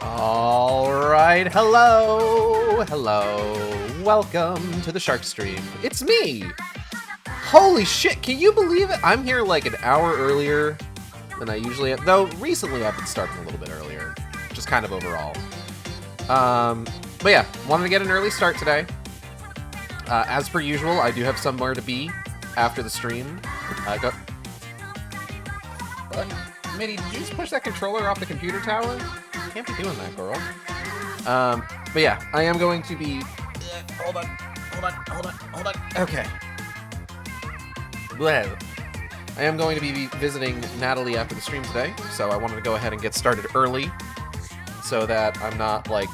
Alright, hello, welcome to the Shark Stream. It's me! Holy shit, can you believe it? I'm here like an hour earlier than I usually am, though recently I've been starting a little bit earlier, just kind of overall. But yeah, wanted to get an early start today. As per usual, I do have somewhere to be after the stream. Go. What? Minnie, did you just push that controller off the computer tower? You can't be doing that, girl. But yeah, I am going to be... Hold on. Okay. Well, I am going to be visiting Natalie after the stream today, so I wanted to go ahead and get started early so that I'm not, like,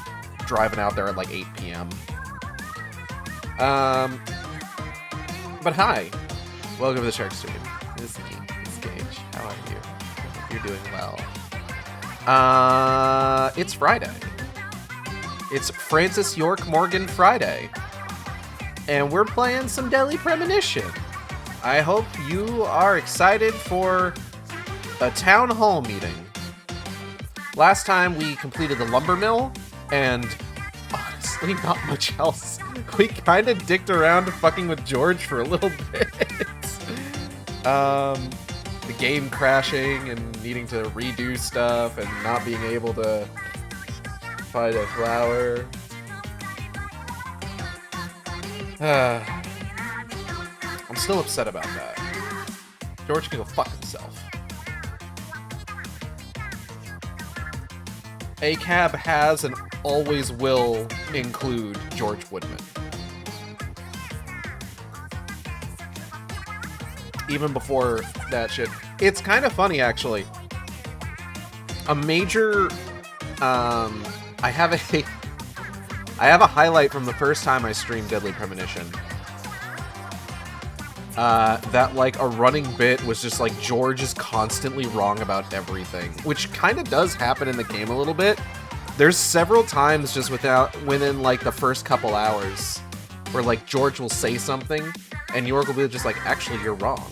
driving out there at, like, 8 p.m. But hi. Welcome to the Shark Stream. This is Gage. How are you? You're doing well. It's Friday. It's Francis York Morgan Friday. And we're playing some Deadly Premonition. I hope you are excited for a town hall meeting. Last time we completed the lumber mill, and honestly, not much else. We kind of dicked around fucking with George for a little bit. The game crashing and needing to redo stuff and not being able to find a flower. I'm still upset about that. George can go fuck himself. A cab has and always will include George Woodman. Even before that shit. It's kind of funny, actually. A major... I have a highlight from the first time I streamed Deadly Premonition. That, like, a running bit was just, like, George is constantly wrong about everything. Which kind of does happen in the game a little bit. There's several times just within, like, the first couple hours where, like, George will say something, and York will be just like, actually, you're wrong.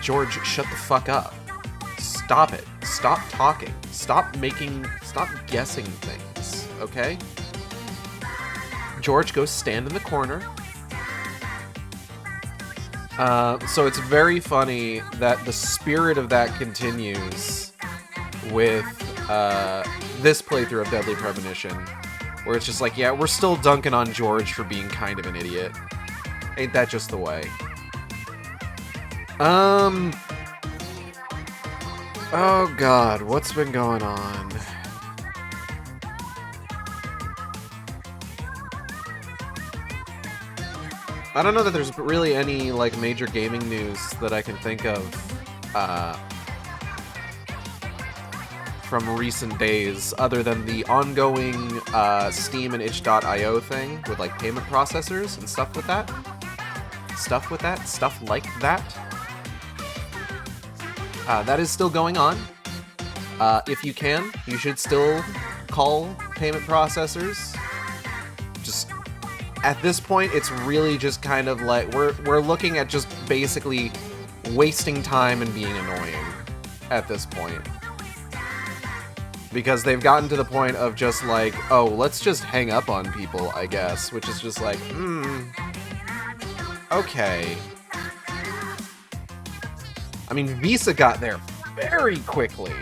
George, shut the fuck up. Stop it. Stop talking. Stop guessing things, okay? George, go stand in the corner. So it's very funny that the spirit of that continues with this playthrough of Deadly Premonition, where it's just like, yeah, we're still dunking on George for being kind of an idiot. Ain't that just the way? Oh god, what's been going on? I don't know that there's really any, like, major gaming news that I can think of, from recent days, other than the ongoing, Steam and itch.io thing with, like, payment processors and stuff with that. Stuff like that. That is still going on. If you can, you should still call payment processors. Just, at this point, it's really just kind of like, we're looking at just basically wasting time and being annoying at this point. Because they've gotten to the point of just like, oh, let's just hang up on people, I guess. Which is just like, okay. I mean, Visa got there very quickly.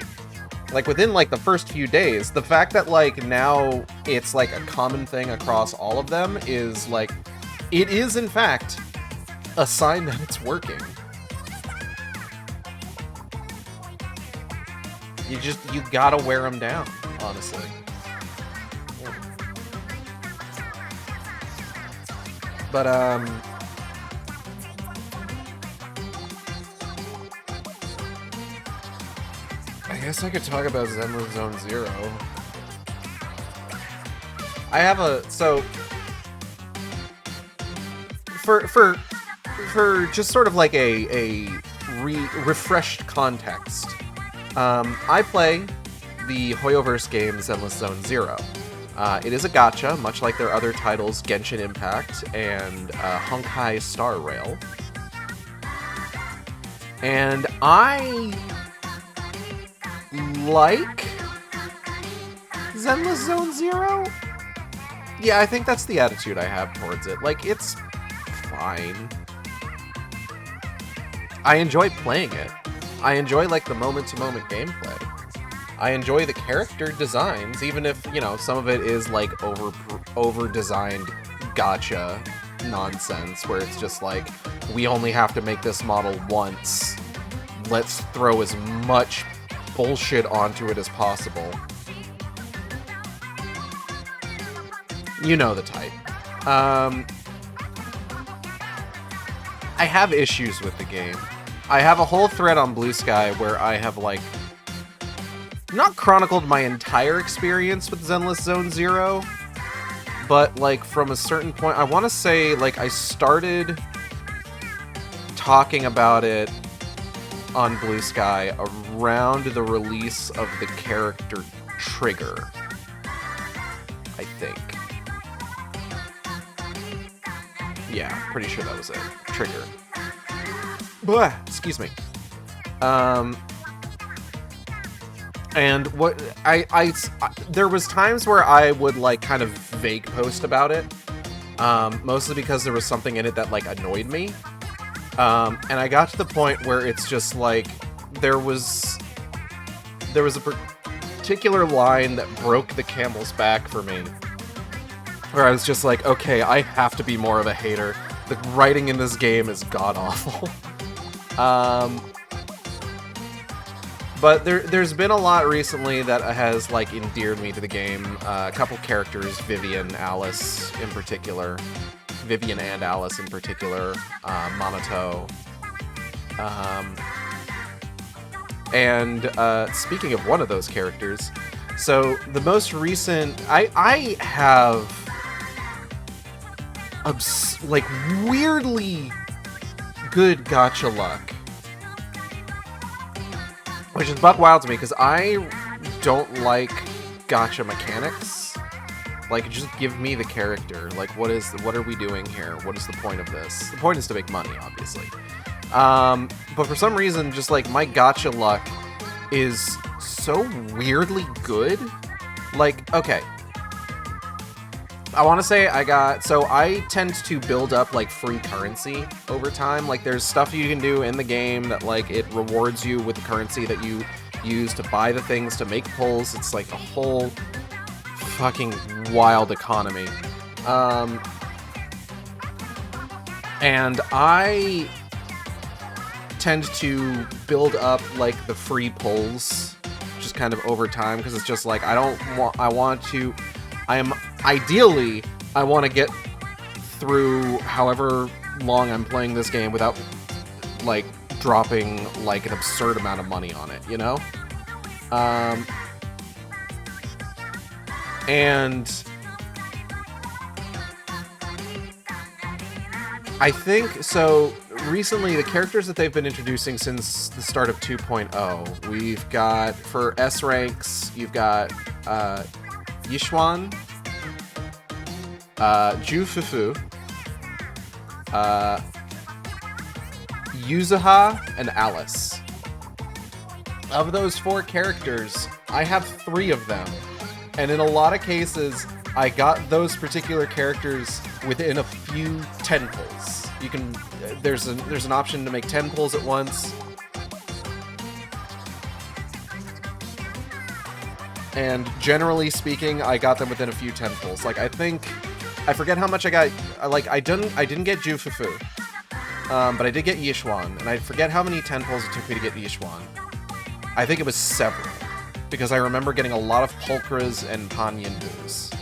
Like, within, like, the first few days. The fact that, like, now it's, like, a common thing across all of them is, like, it is, in fact, a sign that it's working. You gotta wear them down, honestly. Yeah. But, I guess I could talk about Zenless Zone Zero. I have so for just sort of like a refreshed context. I play the Hoyoverse game Zenless Zone Zero. It is a gacha, much like their other titles, Genshin Impact and Honkai Star Rail. And I like Zenless Zone Zero? Yeah, I think that's the attitude I have towards it. Like, it's fine. I enjoy playing it. I enjoy, like, the moment-to-moment gameplay. I enjoy the character designs, even if, you know, some of it is, like, over-designed gotcha nonsense, where it's just like, we only have to make this model once. Let's throw as much bullshit onto it as possible. You know the type. I have issues with the game. I have a whole thread on Blue Sky where I have, like, not chronicled my entire experience with Zenless Zone Zero, but, like, from a certain point, I want to say, like, I started talking about it on Blue Sky around the release of the character Trigger, I think. Yeah, pretty sure that was it. Trigger. Blah, excuse me. And what there was times where I would, like, kind of vague post about it, mostly because there was something in it that, like, annoyed me. And I got to the point where it's just like there was a particular line that broke the camel's back for me, where I was just like, okay, I have to be more of a hater. The writing in this game is god-awful. But there's been a lot recently that has, like, endeared me to the game. A couple characters, Vivian and Alice in particular, Monoto. And speaking of one of those characters, so the most recent, I have like weirdly good gacha luck, which is buck wild to me because I don't like gacha mechanics. Like, just give me the character. Like, what are we doing here? What is the point of this? The point is to make money, obviously. But for some reason, just like my gacha luck is so weirdly good. Like, okay. I want to say I tend to build up, like, free currency over time. Like, there's stuff you can do in the game that, like, it rewards you with the currency that you use to buy the things, to make pulls. It's like a whole fucking wild economy. And I tend to build up, like, the free pulls just kind of over time, because it's just like, ideally, I want to get through however long I'm playing this game without, like, dropping, like, an absurd amount of money on it, you know? And I think, so recently the characters that they've been introducing since the start of 2.0, we've got, for S ranks, you've got Yishuan, Jufufu, Yuzuha, and Alice. Of those 4 characters, I have 3 of them. And in a lot of cases, I got those particular characters within a few 10 pulls. You can, there's an option to make 10 pulls at once. And generally speaking, I got them within a few 10 pulls. Like, I forget how much I got. Like, I didn't get Jufufu, but I did get Yishuan, and I forget how many 10 pulls it took me to get Yishuan. I think it was several, because I remember getting a lot of Pulchras and Panyinbus.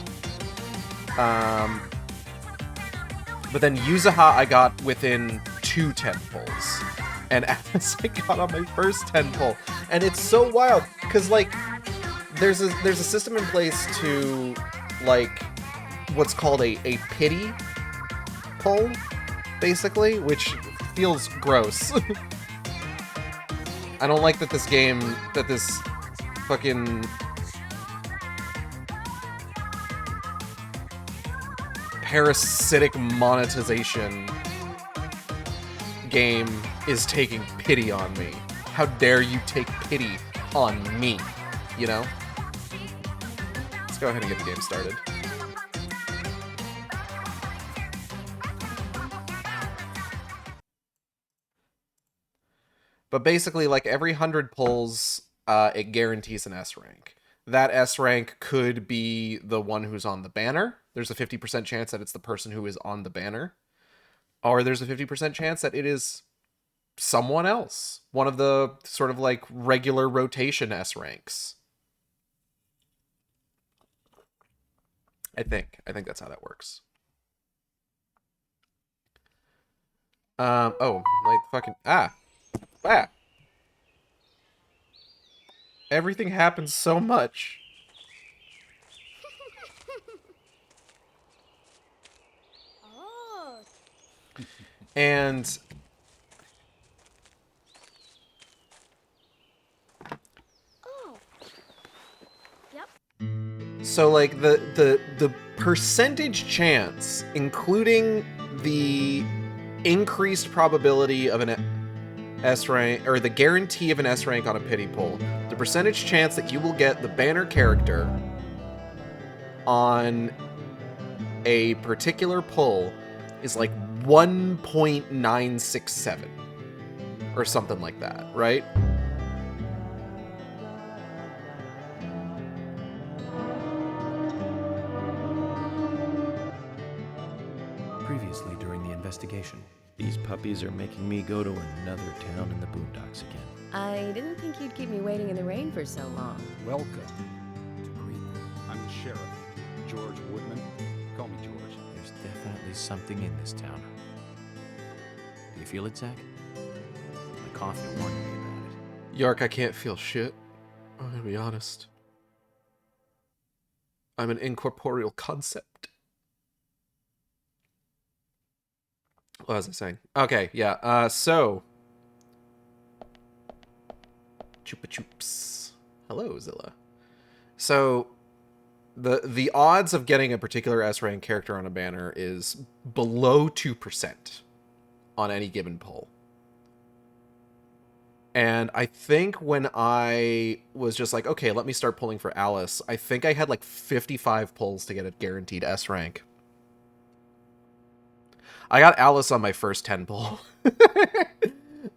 But then Yuzuha I got within 2 10 pulls, and Alice I got on my first 10 pull, and it's so wild because, like, there's a system in place to, like, what's called a pity pull, basically, which feels gross. I don't like that this fucking parasitic monetization game is taking pity on me. How dare you take pity on me, you know? It's go ahead and get the game started. But basically, like, every 100 pulls, it guarantees an S rank. That S rank could be the one who's on the banner. There's a 50% chance that it's the person who is on the banner. Or there's a 50% chance that it is someone else. One of the sort of, like, regular rotation S ranks. I think that's how that works. Oh, like, fucking... Ah! Everything happens so much. Oh. And Oh. Yep. so, like, the percentage chance, including the increased probability of an S rank, or the guarantee of an S rank on a pity pull, the percentage chance that you will get the banner character on a particular pull is like 1.967 or something like that, right? Previously during the investigation. These puppies are making me go to another town in the boondocks again. I didn't think you'd keep me waiting in the rain for so long. Welcome to Greenwood. I'm the sheriff, George Woodman. Call me George. There's definitely something in this town. Do you feel it, Zach? My coffee warned me about it. Yark, I can't feel shit. I'm gonna be honest. I'm an incorporeal concept. What was I saying? Okay, yeah, so... Chupa Chups. Hello, Zilla. So, the odds of getting a particular S-rank character on a banner is below 2% on any given pull. And I think when I was just like, okay, let me start pulling for Alice, I think I had like 55 pulls to get a guaranteed S rank. I got Alice on my first 10 pull.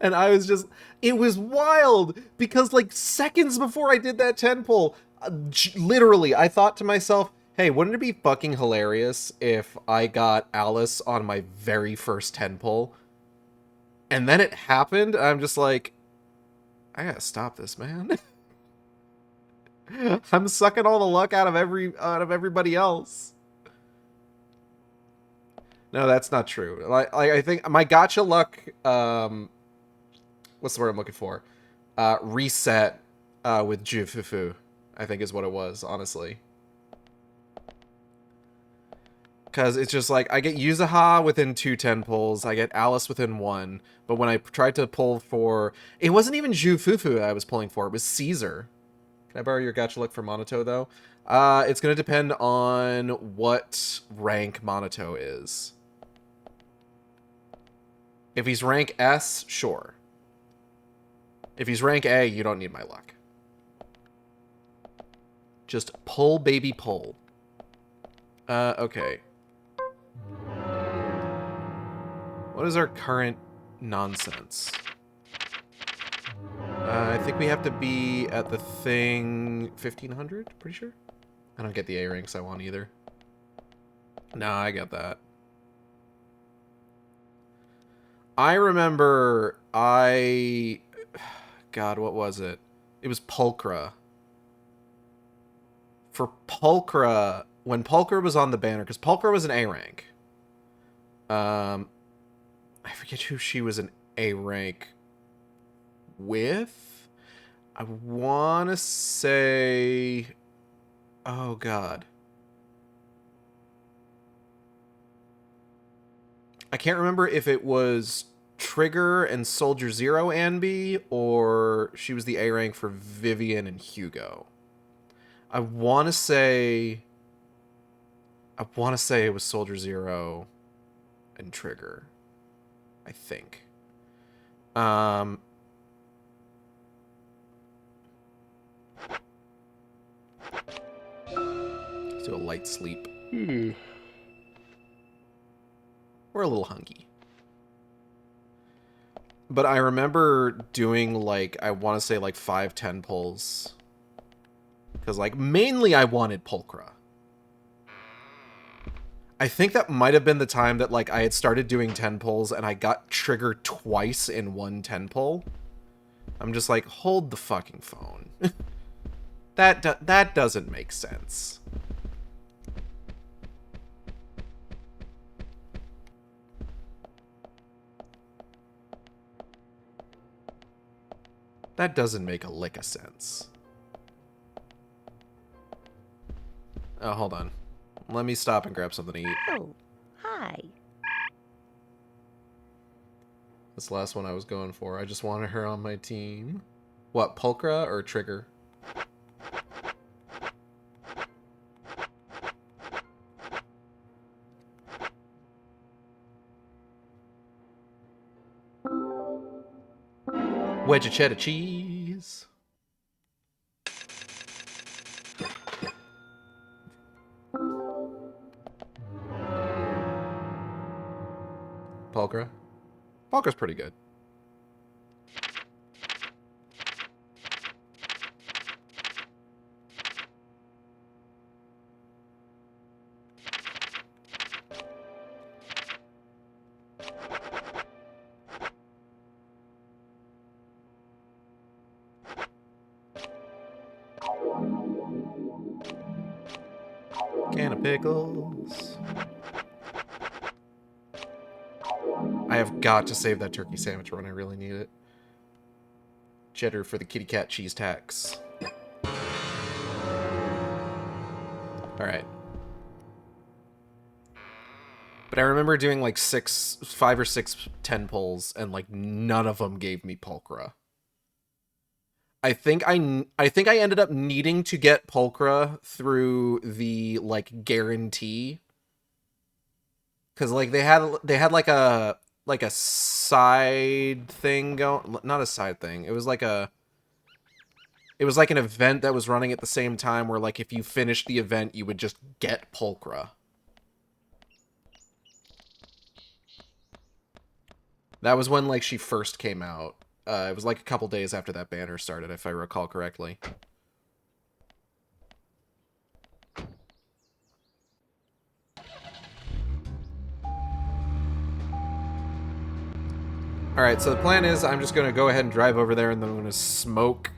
And I was just, it was wild because like seconds before I did that 10 pull, literally, I thought to myself, hey, wouldn't it be fucking hilarious if I got Alice on my very first 10 pull? And then it happened. I'm just like, I gotta stop this, man. I'm sucking all the luck out of everybody else. No, that's not true. Like I think my gotcha luck, what's the word I'm looking for? Reset with Jufufu, I think is what it was, honestly. Because it's just like, I get Yuzaha within 2 10 pulls, I get Alice within 1, but when I tried to pull for... It wasn't even Jufufu I was pulling for, it was Caesar. Can I borrow your gacha luck for Monato, though? It's going to depend on what rank Monato is. If he's rank S, sure. If he's rank A, you don't need my luck. Just pull, baby, pull. Okay. What is our current nonsense? I think we have to be at the thing 1500, pretty sure? I don't get the A ranks I want either. No, I get that. I remember God, what was it? It was Pulchra. For Pulchra, when Pulchra was on the banner, because Pulchra was an A rank. I forget who she was an A rank with. I want to say... Oh, God. I can't remember if it was Trigger and Soldier Zero Anby, or she was the A rank for Vivian and Hugo. I want to say it was Soldier Zero and Trigger. I think. do a light sleep. We're a little hungry. But I remember doing, like, I want to say, like, 5-10 pulls. Because, like, mainly I wanted Pulchra. I think that might have been the time that, like, I had started doing 10 pulls and I got triggered twice in one 10 pull. I'm just like, hold the fucking phone. That doesn't make sense. That doesn't make a lick of sense. Oh, hold on. Let me stop and grab something to eat. Oh, hi. That's the last one I was going for. I just wanted her on my team. What, Pulchra or Trigger? Wedge of cheddar cheese. Pulchra? Pulchra's pretty good. Can of pickles. I have got to save that turkey sandwich run. I really need it. Cheddar for the kitty cat cheese tax. Alright. But I remember doing like 5 or 6 10 pulls, and like none of them gave me Pulchra. I think I ended up needing to get Pulchra through the like guarantee, because like they had like a side thing going, not a side thing. It was like an event that was running at the same time where like if you finished the event you would just get Pulchra. That was when like she first came out. It was like a couple days after that banner started, if I recall correctly. Alright, so the plan is I'm just going to go ahead and drive over there and then I'm going to smoke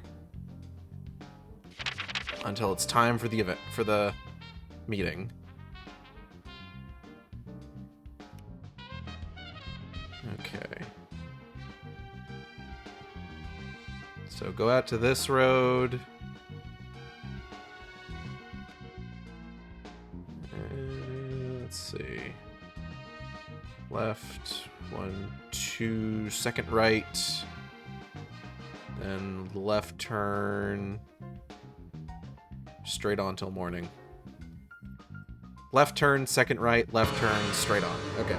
until it's time for the event, for the meeting. Okay. So go out to this road. Let's see. Left, 1, 2, second right. Then left turn. Straight on till morning. Left turn, second right, left turn, straight on. Okay.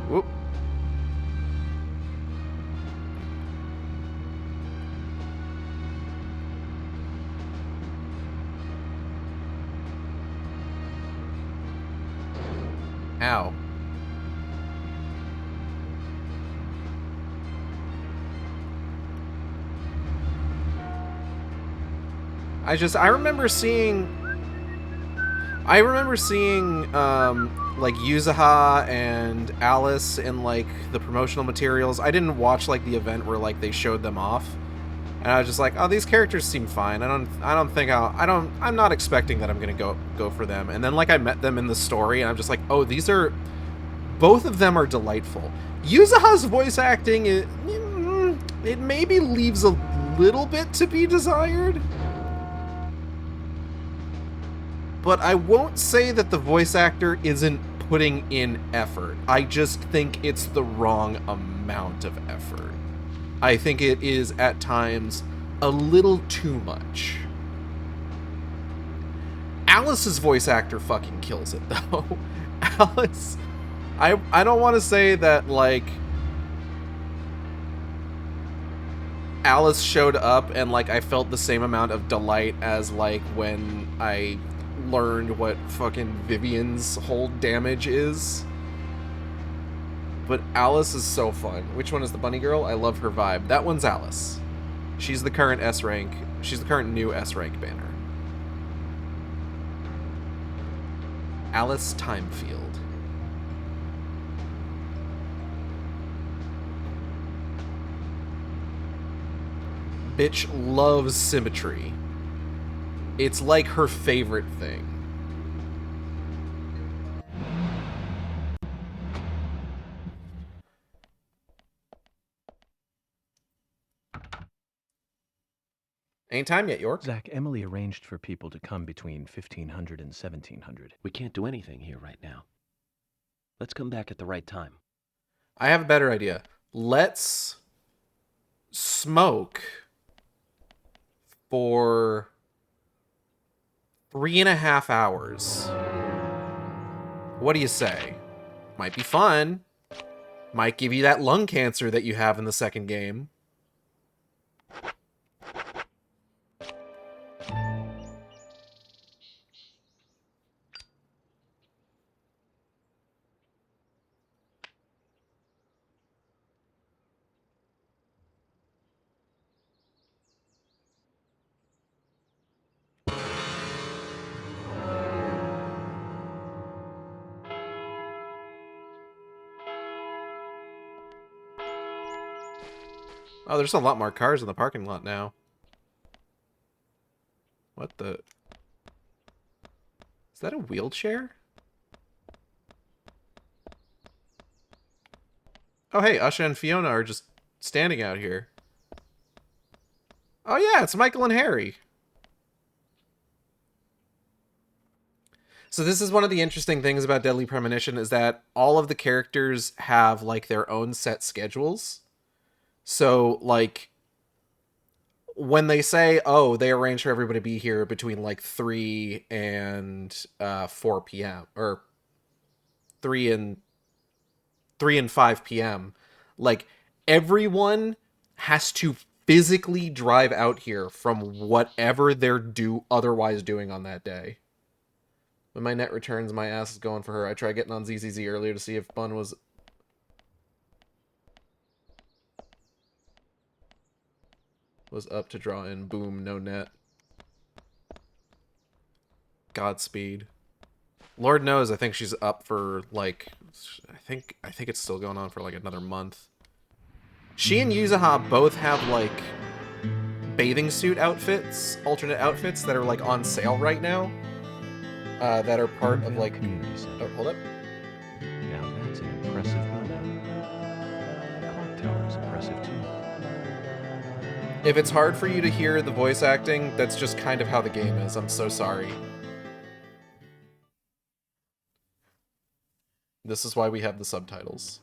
Whoop. Ow. I remember seeing like Yuzaha and Alice in like the promotional materials. I didn't watch like the event where like they showed them off. And I was just like, oh, these characters seem fine. I'm not expecting that I'm gonna go for them. And then like I met them in the story and I'm just like, oh, both of them are delightful. Yuzaha's voice acting, it maybe leaves a little bit to be desired. But I won't say that the voice actor isn't putting in effort. I just think it's the wrong amount of effort. I think it is, at times, a little too much. Alice's voice actor fucking kills it, though. Alice... I don't want to say that, like... Alice showed up and, like, I felt the same amount of delight as, like, when I learned what fucking Vivian's hold damage is. But Alice is so fun. Which one is the bunny girl? I love her vibe. That one's Alice. She's the current S rank. She's the current new S rank banner. Alice Timefield. Bitch loves symmetry. It's like her favorite thing. Ain't time yet, York. Zach, Emily arranged for people to come between 1500 and 1700. We can't do anything here right now. Let's come back at the right time. I have a better idea. Let's smoke for 3.5 hours. What do you say? Might be fun. Might give you that lung cancer that you have in the second game. Oh, there's a lot more cars in the parking lot now. What the... Is that a wheelchair? Oh, hey, Usha and Fiona are just standing out here. Oh, yeah, it's Michael and Harry. So this is one of the interesting things about Deadly Premonition is that all of the characters have, like, their own set schedules. So, like, when they say, oh, they arrange for everybody to be here between, like, 3 and 4 p.m., or 3 and 5 p.m., like, everyone has to physically drive out here from whatever they're otherwise doing on that day. When my net returns, my ass is going for her. I tried getting on ZZZ earlier to see if Bun was... up to draw in. Boom, no net. Godspeed. Lord knows, I think she's up for, like, I think it's still going on for, like, another month. She and Yuzaha both have, like, bathing suit outfits, alternate outfits that are, like, on sale right now. That are part of, like... Community center. Oh, hold up. Now that's an impressive building. The clock tower is impressive, too. If it's hard for you to hear the voice acting, that's just kind of how the game is. I'm so sorry. This is why we have the subtitles.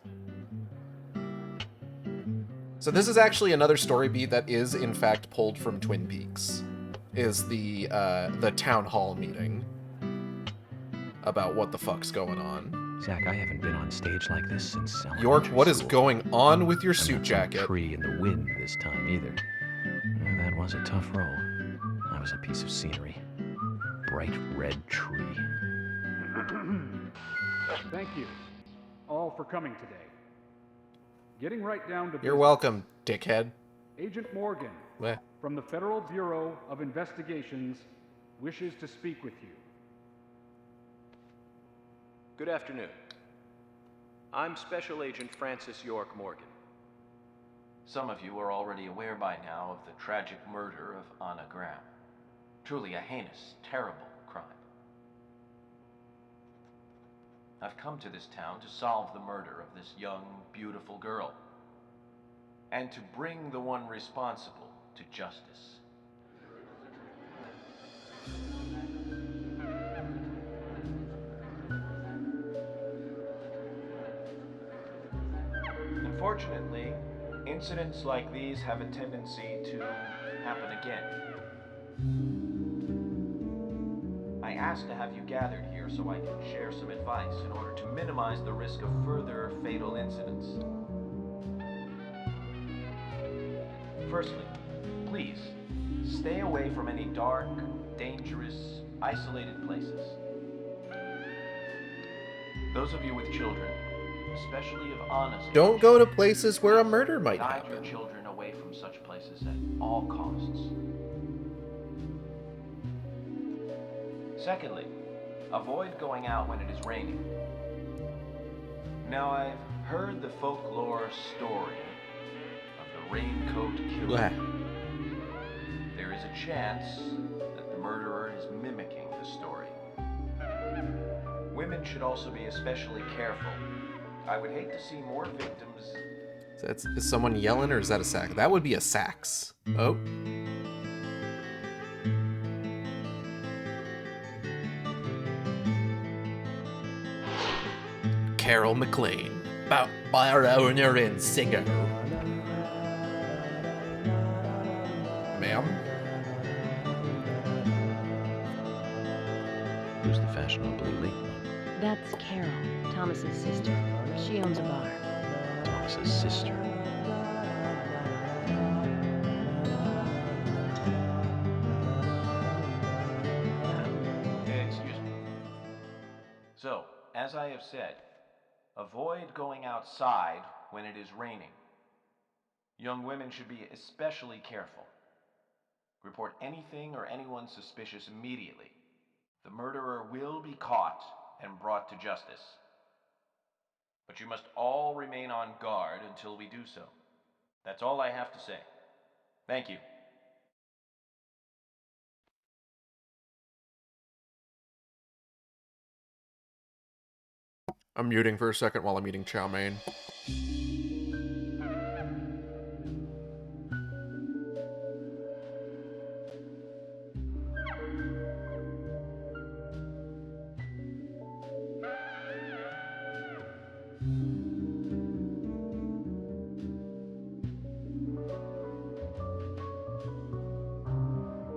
So this is actually another story beat that is, in fact, pulled from Twin Peaks. Is the town hall meeting about what the fuck's going on. Zach, I haven't been on stage like this since York, elementary what is school. going on with your I'm suit not jacket? a tree in the wind this time either. Well, that was a tough role. I was a piece of scenery. Bright red tree. Thank you all for coming today. Getting right down to You're business. welcome, dickhead. Agent Morgan Meh. from the Federal Bureau of Investigations wishes to speak with you. Good afternoon. I'm Special Agent Francis York Morgan. Some of you are already aware by now of the tragic murder of Anna Graham. Truly a heinous, terrible crime. I've come to this town to solve the murder of this young, beautiful girl, and to bring the one responsible to justice. Unfortunately, incidents like these have a tendency to happen again. I asked to have you gathered here so I can share some advice in order to minimize the risk of further fatal incidents. Firstly, please, stay away from any dark, dangerous, isolated places. Those of you with children, especially of Anna's age, Don't go to places where a murder might guide your happen. children away from such places at all costs. Secondly, avoid going out when it is raining. Now, I've heard the folklore story of the raincoat killer. There is a chance that the murderer is mimicking the story. Women should also be especially careful. I would hate to see more victims. Is someone yelling or is that a sax? That would be a sax. Oh. Carol McLean, bar-owner and singer. Ma'am? Who's the fashionably late one? That's Carol, Thomas's sister. She owns a bar. Thomas's sister. Excuse me. So, as I have said, avoid going outside when it is raining. Young women should be especially careful. Report anything or anyone suspicious immediately. The murderer will be caught and brought to justice. But you must all remain on guard until we do so. That's all I have to say. Thank you. I'm muting for a second while I'm eating chow mein.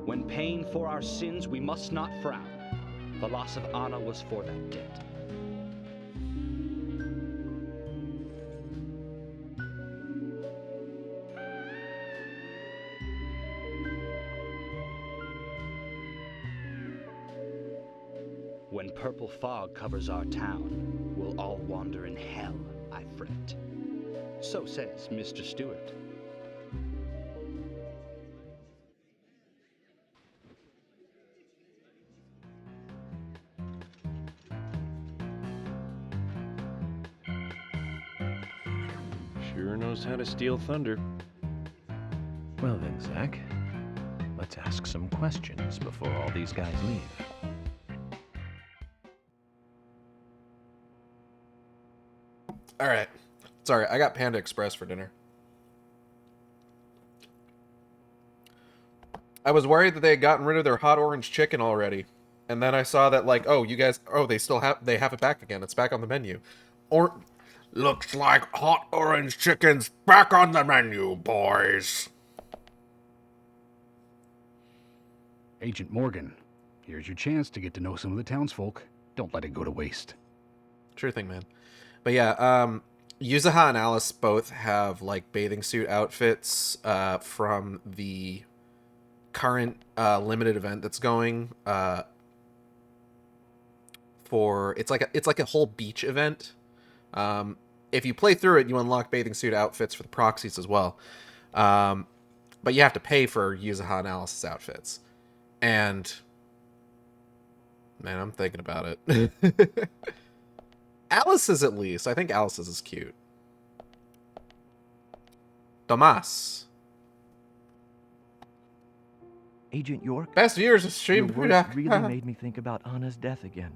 When paying for our sins, we must not frown. The loss of Anna was for that debt. When purple fog covers our town, we'll all wander in hell, I fret. So says Mr. Stewart. Sure knows how to steal thunder. Well then, Zach, let's ask some questions before all these guys leave. Alright. Sorry, I got Panda Express for dinner. I was worried that they had gotten rid of their hot orange chicken already. And then I saw that, like, oh, you guys, oh, they have it back again. It's back on the menu. Or, looks like hot orange chicken's back on the menu, boys. Agent Morgan, here's your chance to get to know some of the townsfolk. Don't let it go to waste. Sure thing, man. But yeah, Yuzuha and Alice both have, like, bathing suit outfits from the current limited event that's going for it's like a whole beach event. If you play through it, you unlock bathing suit outfits for the proxies as well, but you have to pay for Yuzuha and Alice's outfits. And man, I'm thinking about it. Alice's, at least I think Alice's is cute. Tomas. Agent York, Best viewers of your stream. words really made me think about Anna's death again.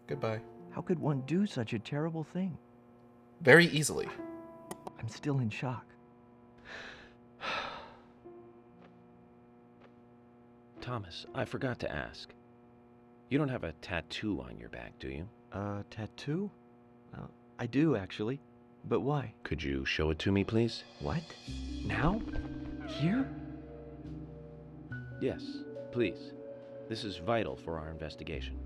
Goodbye. How could one do such a terrible thing? Very easily. I'm still in shock. Thomas, I forgot to ask. You don't have a tattoo on your back, do you? Tattoo? I do, actually. But why? Could you show it to me, please? What? Now? Here? Yes, please. This is vital for our investigation.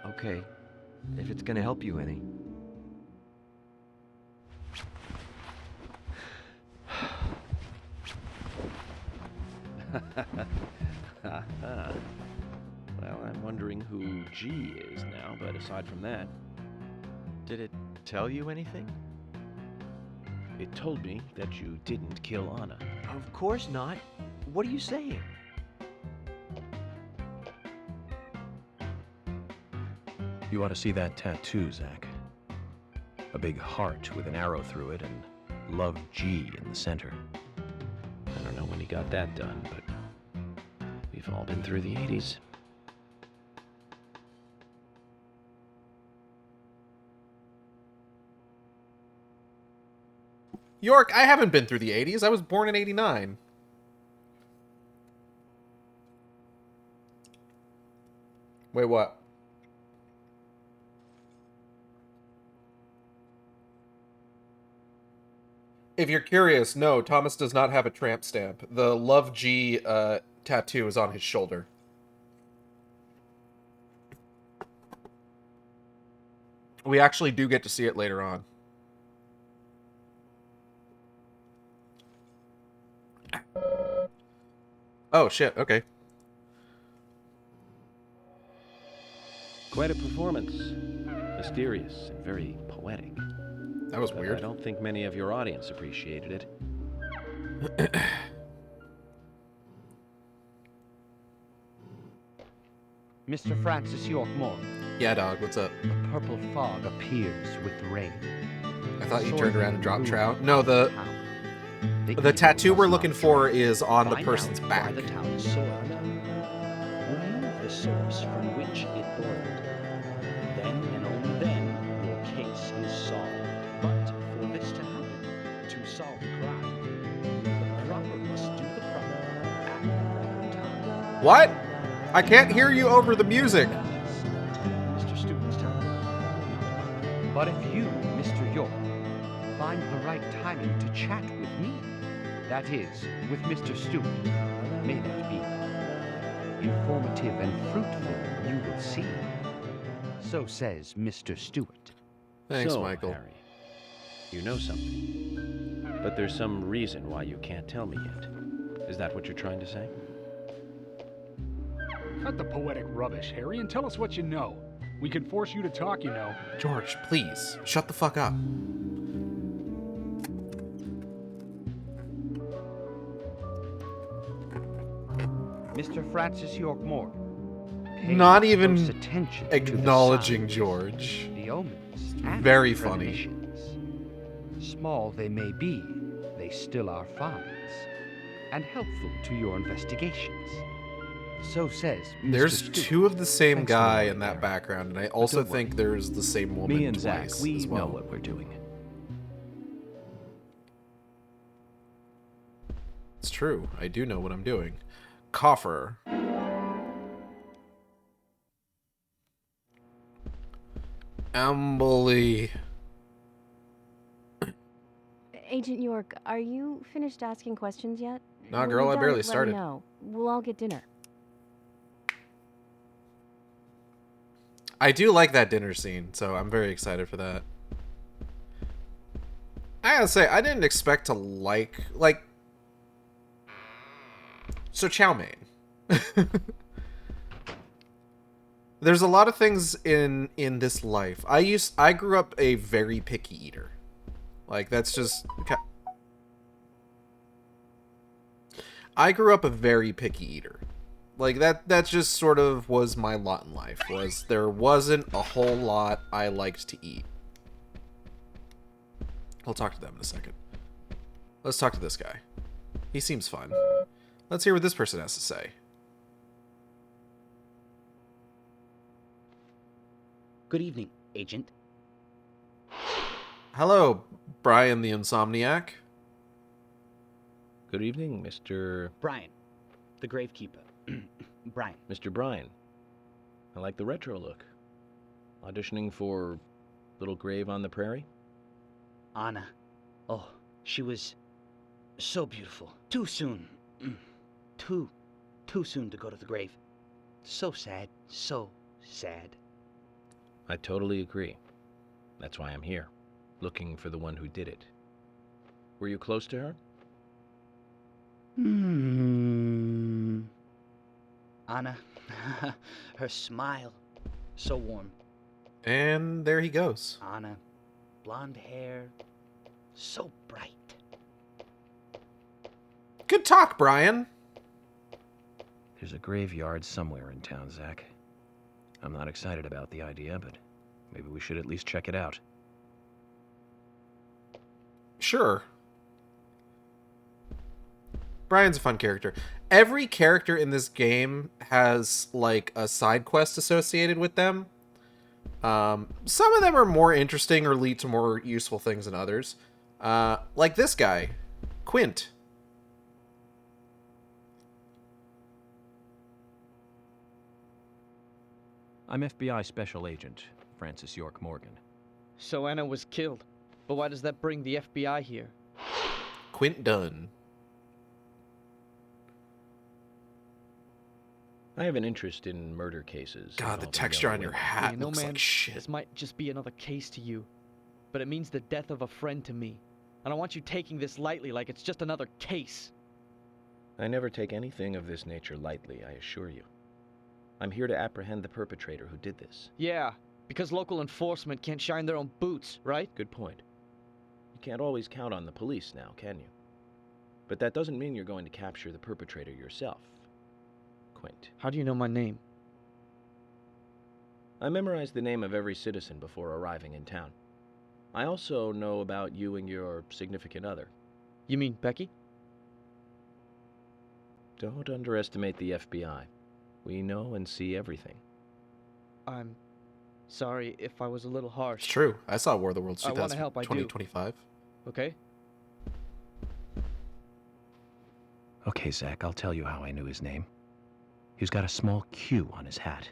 Okay, if it's gonna help you any. Well, I'm wondering who G is now, but aside from that, Did it tell you anything? it told me that you didn't kill Anna. Of course not. What are you saying? You ought to see that tattoo, Zach. A big heart with an arrow through it and Love G in the center. I don't know when he got that done, but we've all been through the 80s. York, I haven't been through the 80s. I was born in 89. Wait, what? If you're curious, no, Thomas does not have a tramp stamp. The Love G tattoo is on his shoulder. We actually do get to see it later on. Oh, shit, okay. Quite a performance. Mysterious and very poetic. That was But weird. I don't think many of your audience appreciated it. Mr. Francis York Moore, Yeah, dog, what's up? a purple fog appears with rain. I thought you Soil turned around and dropped ruins trout. No, the town. tattoo we're must looking not for try. is on the Find person's out back. Why the town is soiled. Remove the source from which it boiled. Then and only then your case is solved. But for this to happen, to solve the crime, the proper must do the proper at the proper time. What? I can't hear you over the music. Mr. Stewart's time. Not mine. But if you, Mr. York, find the right timing to chat with me, that is, with Mr. Stewart, may that be informative and fruitful, you will see. So says Mr. Stewart. Thanks, So, Michael. Harry, you know something. But there's some reason why you can't tell me yet. Is that what you're trying to say? Cut the poetic rubbish, Harry, and tell us what you know. We can force you to talk, you know. George, please, shut the fuck up. Mr. Francis York Moore. Pay Not even close attention to the acknowledging signs, George. the omens, and Very the funny. premonitions. Small they may be, they still are finds, and helpful to your investigations. So says Mr. There's Stewart. two of the same Thanks for guy the in that Harry. background, and I also don't worry. think there's the same woman Me and Zach, twice we as well. know what we're doing. It's true. I do know what I'm doing. Coffer. Emily. Agent York, are you finished asking questions yet? Nah, When girl, you're I done, barely let me started. know. We'll all get dinner. I do like that dinner scene, so I'm very excited for that. I gotta say, I didn't expect to like... So, chow mein. There's a lot of things in this life. I grew up a very picky eater. Like, that's just... I grew up a very picky eater. Like, that just sort of was my lot in life, was there wasn't a whole lot I liked to eat. I'll talk to them in a second. Let's talk to this guy. He seems fun. Let's hear what this person has to say. Good evening, Agent. Hello, Brian the Insomniac. Good evening, Mr. Brian, the gravekeeper. Brian. Mr. Bryan. I like the retro look. Auditioning for Little Grave on the Prairie? Anna. Oh, she was so beautiful. Too soon. Too soon to go to the grave. So sad. So sad. I totally agree. That's why I'm here, looking for the one who did it. Were you close to her? Anna, her smile, so warm. And there he goes. Anna, blonde hair, so bright. Good talk, Brian. There's a graveyard somewhere in town, Zach. I'm not excited about the idea, but maybe we should at least check it out. Sure. Brian's a fun character. Every character in this game has, like, a side quest associated with them. Some of them are more interesting or lead to more useful things than others. Like this guy, Quint. I'm FBI Special Agent Francis York Morgan. So Anna was killed. But why does that bring the FBI here? Quint Dunn. I have an interest in murder cases. God, the involving texture young on your women. hat You know, looks man, like shit. this might just be another case to you. But it means the death of a friend to me. I don't want you taking this lightly like it's just another case. I never take anything of this nature lightly, I assure you. I'm here to apprehend the perpetrator who did this. Yeah, because local enforcement can't shine their own boots, right? Good point. You can't always count on the police now, can you? But that doesn't mean you're going to capture the perpetrator yourself, Quint. How do you know my name? I memorized the name of every citizen before arriving in town. I also know about you and your significant other. You mean Becky? Don't underestimate the FBI. We know and see everything. I'm sorry if I was a little harsh. It's true. I saw War of the Worlds I wanna help, I do. 2025. Okay? Okay, Zach, I'll tell you how I knew his name. He's got a small Q on his hat.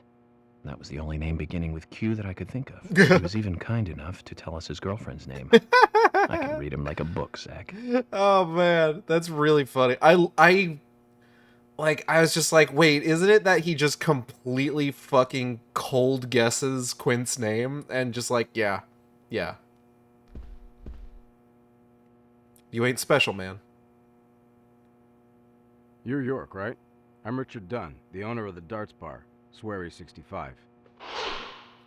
That was the only name beginning with Q that I could think of. He was even kind enough to tell us his girlfriend's name. I can read him like a book, Zach. Oh man, that's really funny. I was just like, wait, isn't it that he just completely fucking cold guesses Quint's name and just like, yeah. You ain't special, man. You're York, right? I'm Richard Dunn, the owner of the Darts Bar, Swery 65.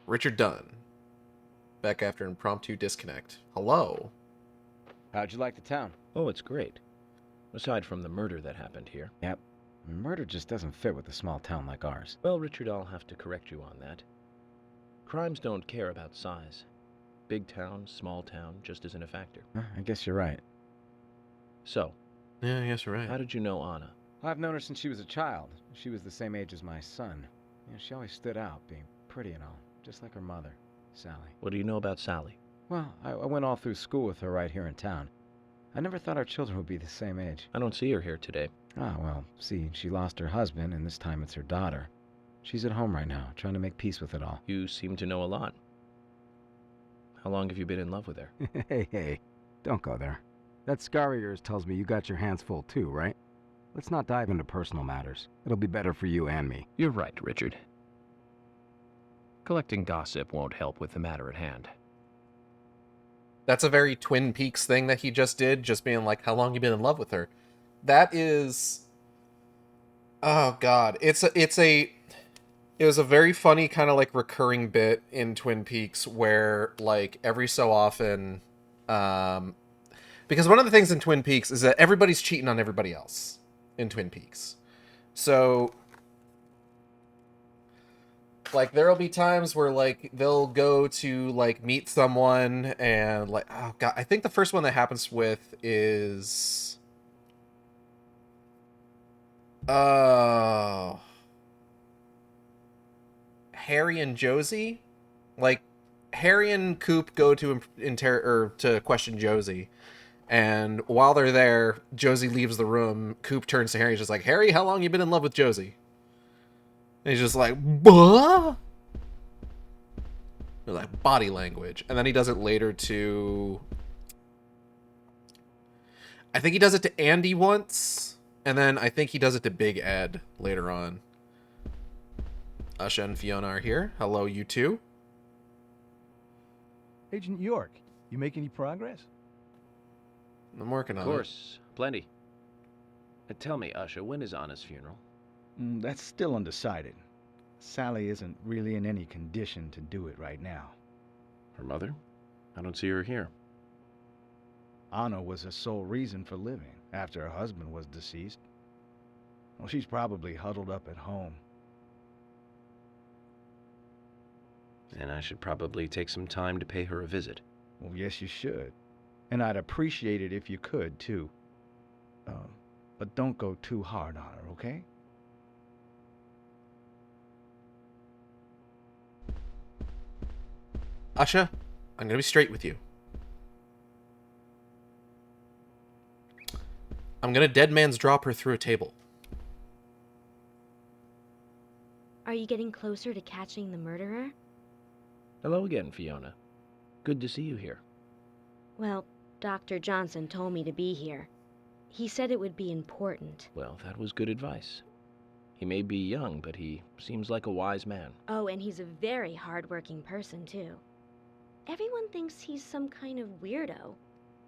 Richard Dunn. Back after impromptu disconnect. Hello. How'd you like the town? Oh, it's great. Aside from the murder that happened here. Yep. Murder just doesn't fit with a small town like ours. Well, Richard, I'll have to correct you on that. Crimes don't care about size. Big town, small town, just isn't a factor. I guess you're right. So, Yeah, I guess you're right. how did you know Anna? I've known her since she was a child. She was the same age as my son. You know, she always stood out, being pretty and all, just like her mother, Sally. What do you know about Sally? Well, I went all through school with her right here in town. I never thought our children would be the same age. I don't see her here today. Ah, well, see, she lost her husband, and this time it's her daughter. She's at home right now, trying to make peace with it all. You seem to know a lot. How long have you been in love with her? Hey, don't go there. That scar of yours tells me you got your hands full too, right? Let's not dive into personal matters. It'll be better for you and me. You're right, Richard. Collecting gossip won't help with the matter at hand. That's a very Twin Peaks thing that he just did, just being like, how long you been in love with her? That is... Oh, God. It was a very funny kind of, like, recurring bit in Twin Peaks where, like, every so often... because one of the things in Twin Peaks is that everybody's cheating on everybody else in Twin Peaks. So... like, there'll be times where, like, they'll go to, like, meet someone and, like, oh, God, I think the first one that happens with is... Harry and Josie? Like, Harry and Coop go to to question Josie. And while they're there, Josie leaves the room. Coop turns to Harry and is just like, Harry, how long you been in love with Josie? And he's just like, what? Like, body language. And then he does it later to... I think he does it to Andy once. And then I think he does it to Big Ed later on. Usha and Fiona are here. Hello, you two. Agent York, you make any progress? I'm working on it. Of course, plenty. Tell me, Usha, when is Anna's funeral? That's still undecided. Sally isn't really in any condition to do it right now. Her mother? I don't see her here. Anna was her sole reason for living after her husband was deceased. Well, she's probably huddled up at home. And I should probably take some time to pay her a visit. Well, yes, you should. And I'd appreciate it if you could, too. But don't go too hard on her, okay? Asha, I'm gonna be straight with you. I'm gonna dead man's drop her through a table. Are you getting closer to catching the murderer? Hello again, Fiona. Good to see you here. Well, Dr. Johnson told me to be here. He said it would be important. Well, that was good advice. He may be young, but he seems like a wise man. Oh, and he's a very hard-working person, too. Everyone thinks he's some kind of weirdo,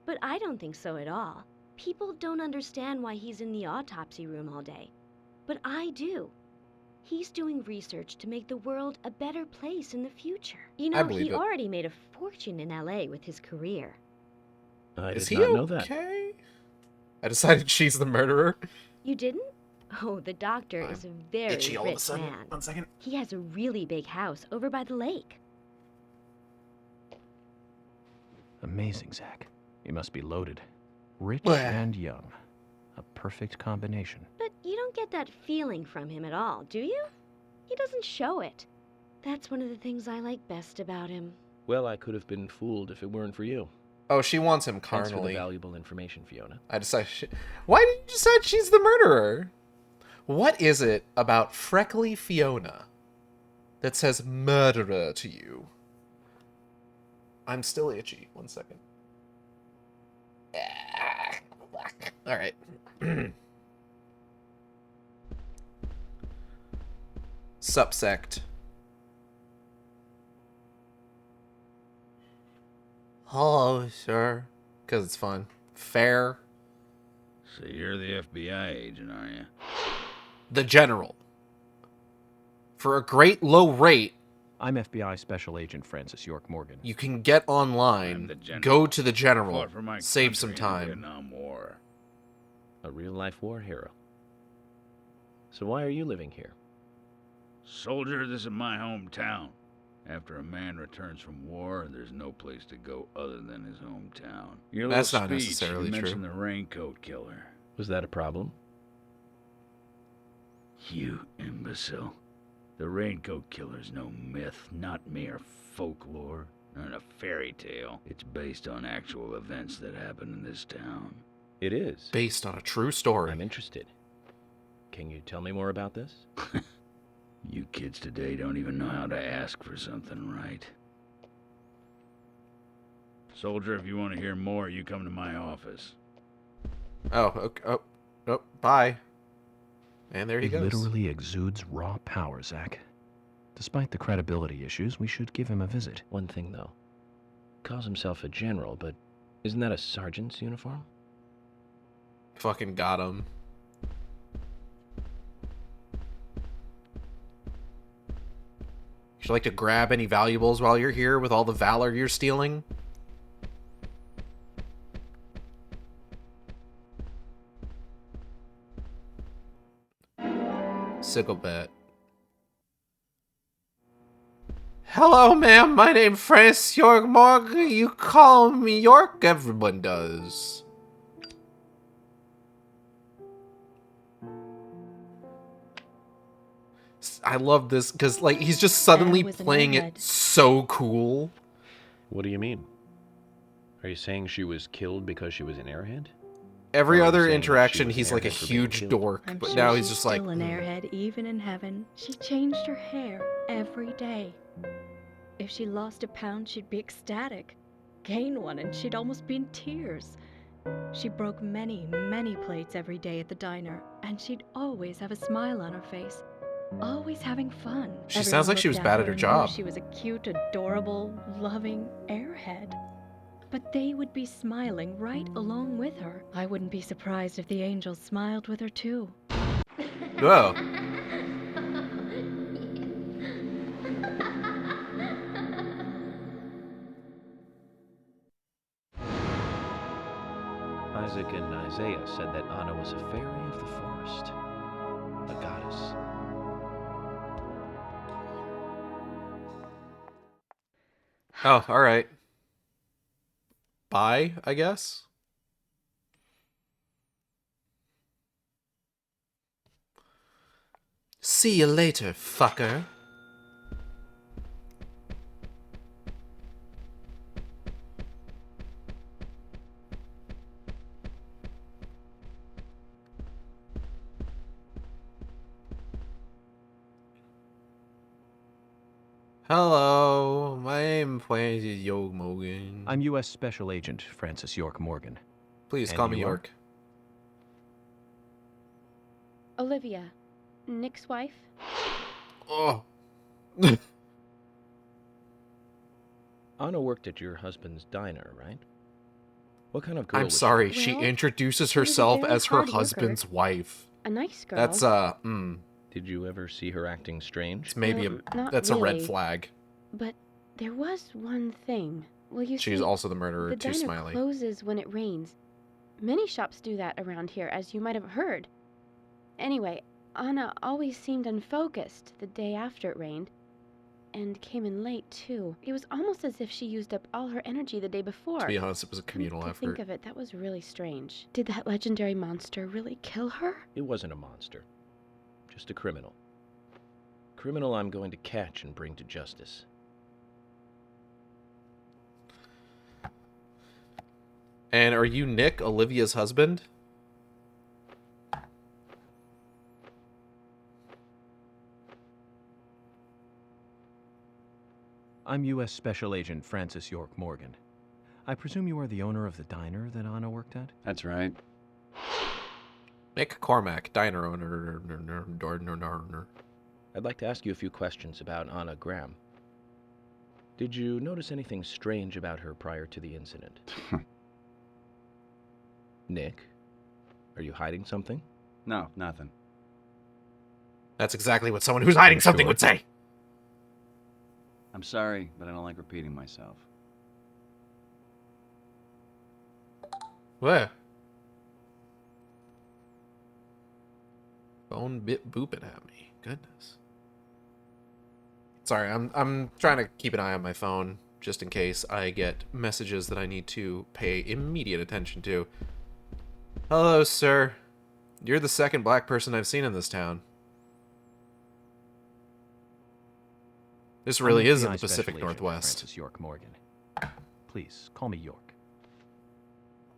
but I don't think so at all. People don't understand why he's in the autopsy room all day, but I do. He's doing research to make the world a better place in the future. You know, he already made a fortune in LA with his career. I Is did he not know that. Okay? I decided she's the murderer. You didn't? Oh, the doctor is a very Itchy all of a rich sudden. man. 1 second. He has a really big house over by the lake. Amazing, Zach. He must be loaded. Rich Blech. and young. A perfect combination. But you don't get that feeling from him at all, do you? He doesn't show it. That's one of the things I like best about him. Well, I could have been fooled if it weren't for you. Oh, she wants him Thanks for the carnally. valuable information, Fiona. I decided. Why did you decide she's the murderer? What is it about freckly Fiona that says murderer to you? I'm still itchy. 1 second. All right. Subsect. Hello, sir. Because it's fun. Fair. So you're the FBI agent, are you? The General. For a great low rate, I'm FBI Special Agent Francis York Morgan. you can get I'm online, the General. go to the General, Fought for my save some country in the time. Vietnam War. A real-life war hero. So why are you living here? Soldier, this is my hometown. After a man returns from war, there's no place to go other than his hometown. Your That's little not speech, necessarily you true. mentioned the raincoat killer. Was that a problem? You imbecile. The raincoat killer's no myth, not mere folklore, nor a fairy tale. It's based on actual events that happen in this town. It is. Based on a true story. I'm interested. Can you tell me more about this? You kids today don't even know how to ask for something right. Soldier, if you want to hear more, you come to my office. Oh, okay. Oh, bye. And there he He goes. literally exudes raw power, Zach. Despite the credibility issues, we should give him a visit. One thing, though. Calls himself a general, but isn't that a sergeant's uniform? Fucking got him. Would you like to grab any valuables while you're here with all the valor you're stealing? Sicklebat. Hello, ma'am. My name's Francis York Morgan. You call me York? Everyone does. I love this because, like, he's just suddenly was an playing it airhead. so cool. What do you mean? Are you saying she was killed because she was an airhead? Every Or are you other saying that she interaction, was he's an like a airhead for being huge killed? dork, I'm but sure now he's she's just like, still an airhead, even in heaven. She changed her hair every day. If she lost a pound, she'd be ecstatic. Gain one, and she'd almost be in tears. She broke many, many plates every day at the diner, and she'd always have a smile on her face. Always having fun. She sounds like she was looked bad at her her and knew job. She was a cute, adorable, loving airhead. But they would be smiling right along with her. I wouldn't be surprised if the angels smiled with her too. whoa. Isaac and Isaiah said that Anna was a fairy of the forest, a goddess. Oh, all right. Bye, I guess. See you later, fucker. Hello, my name is York Morgan. I'm U.S. Special Agent Francis York Morgan. Please And call me you are? York. Olivia, Nick's wife. Oh. Anna worked at your husband's diner, right? What kind of girl I'm was sorry, she? she Well, introduces she was a herself very as her hard worker. husband's wife. A nice girl. That's Did you ever see her acting strange? it's maybe Well, not that's a red really. flag. But there was one thing. Well, you She's see, also the murderer, the too diner smiley. closes when it rains. Many shops do that around here, as you might have heard. Anyway, Anna always seemed unfocused the day after it rained. And came in late, too. It was almost as if she used up all her energy the day before. To be honest, it was a communal To effort. think of it, that was really strange. Did that legendary monster really kill her? It wasn't a monster. Just a criminal. Criminal I'm going to catch and bring to justice. And are you Nick, Olivia's husband? I'm U.S. Special Agent Francis York Morgan. I presume you are the owner of the diner that Anna worked at? That's right. Nick Cormack, diner owner. I'd like to ask you a few questions about Anna Graham. Did you notice anything strange about her prior to the incident? Nick, are you hiding something? No, nothing. That's exactly what someone who's hiding something would say. I'm sorry, but I don't like repeating myself. What? Phone bit booping at me. Goodness. Sorry, I'm trying to keep an eye on my phone just in case I get messages that I need to pay immediate attention to. Hello, sir. You're the second black person I've seen in this town. This really I'm is in FBI the Pacific Special Agent Northwest. Francis York Morgan. Please, call me York.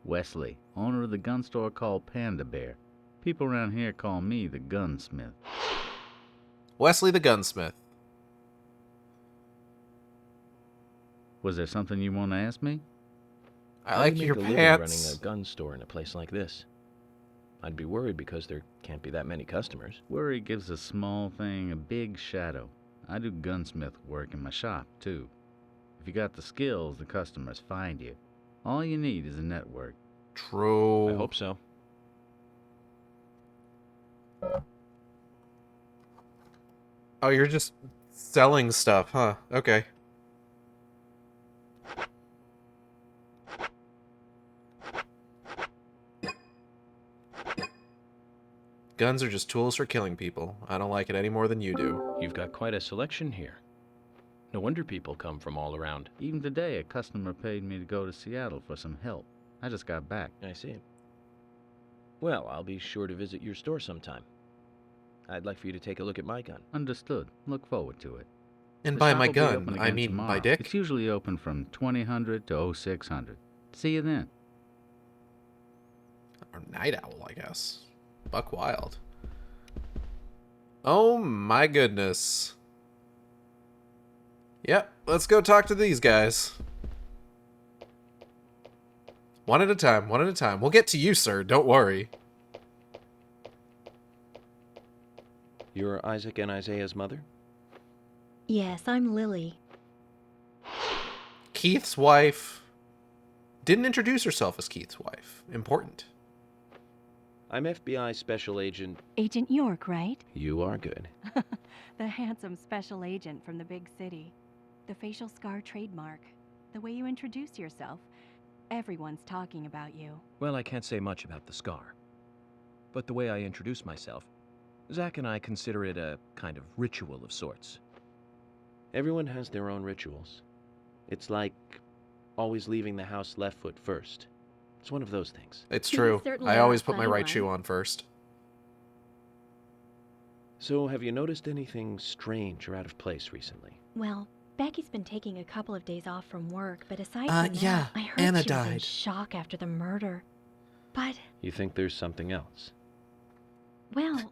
Wesley, owner of the gun store called Panda Bear. People around here call me the gunsmith. Wesley the gunsmith. Was there something you want to ask me? I How do like you your make a living running pants. a gun store in a place like this? I'd be worried because there can't be that many customers. Worry gives a small thing a big shadow. I do gunsmith work in my shop, too. If you got the skills, the customers find you. All you need is a network. True. I hope so. Oh, you're just selling stuff, huh? Okay. Guns are just tools for killing people. I don't like it any more than you do. You've got quite a selection here. No wonder people come from all around. Even today, a customer paid me to go to Seattle for some help. I just got back. I see. Well, I'll be sure to visit your store sometime. I'd like for you to take a look at my gun. Understood. Look forward to it. And The by shop my will be open gun, I again mean tomorrow. my dick. It's usually open from 2000 to 0600. See you then. Or night owl, I guess. Buck wild. Oh my goodness. Yep, let's go talk to these guys. One at a time, one at a time. We'll get to you, sir. Don't worry. You're Isaac and Isaiah's mother? Yes, I'm Lily. Keith's wife didn't introduce herself as Keith's wife. Important. I'm FBI Special Agent. Agent York, right? You are good. The handsome special agent from the big city. The facial scar trademark. The way you introduce yourself. Everyone's talking about you. Well, I can't say much about the scar. But the way I introduce myself, Zack and I consider it a kind of ritual of sorts. Everyone has their own rituals. It's like always leaving the house left foot first. It's one of those things. It's You true. certainly I are always a put my funny right one. shoe on first. So, have you noticed anything strange or out of place recently? Well, Becky's been taking a couple of days off from work, but aside from yeah, that, I heard Anna she was in died. shock after the murder. But, You think there's something else? well,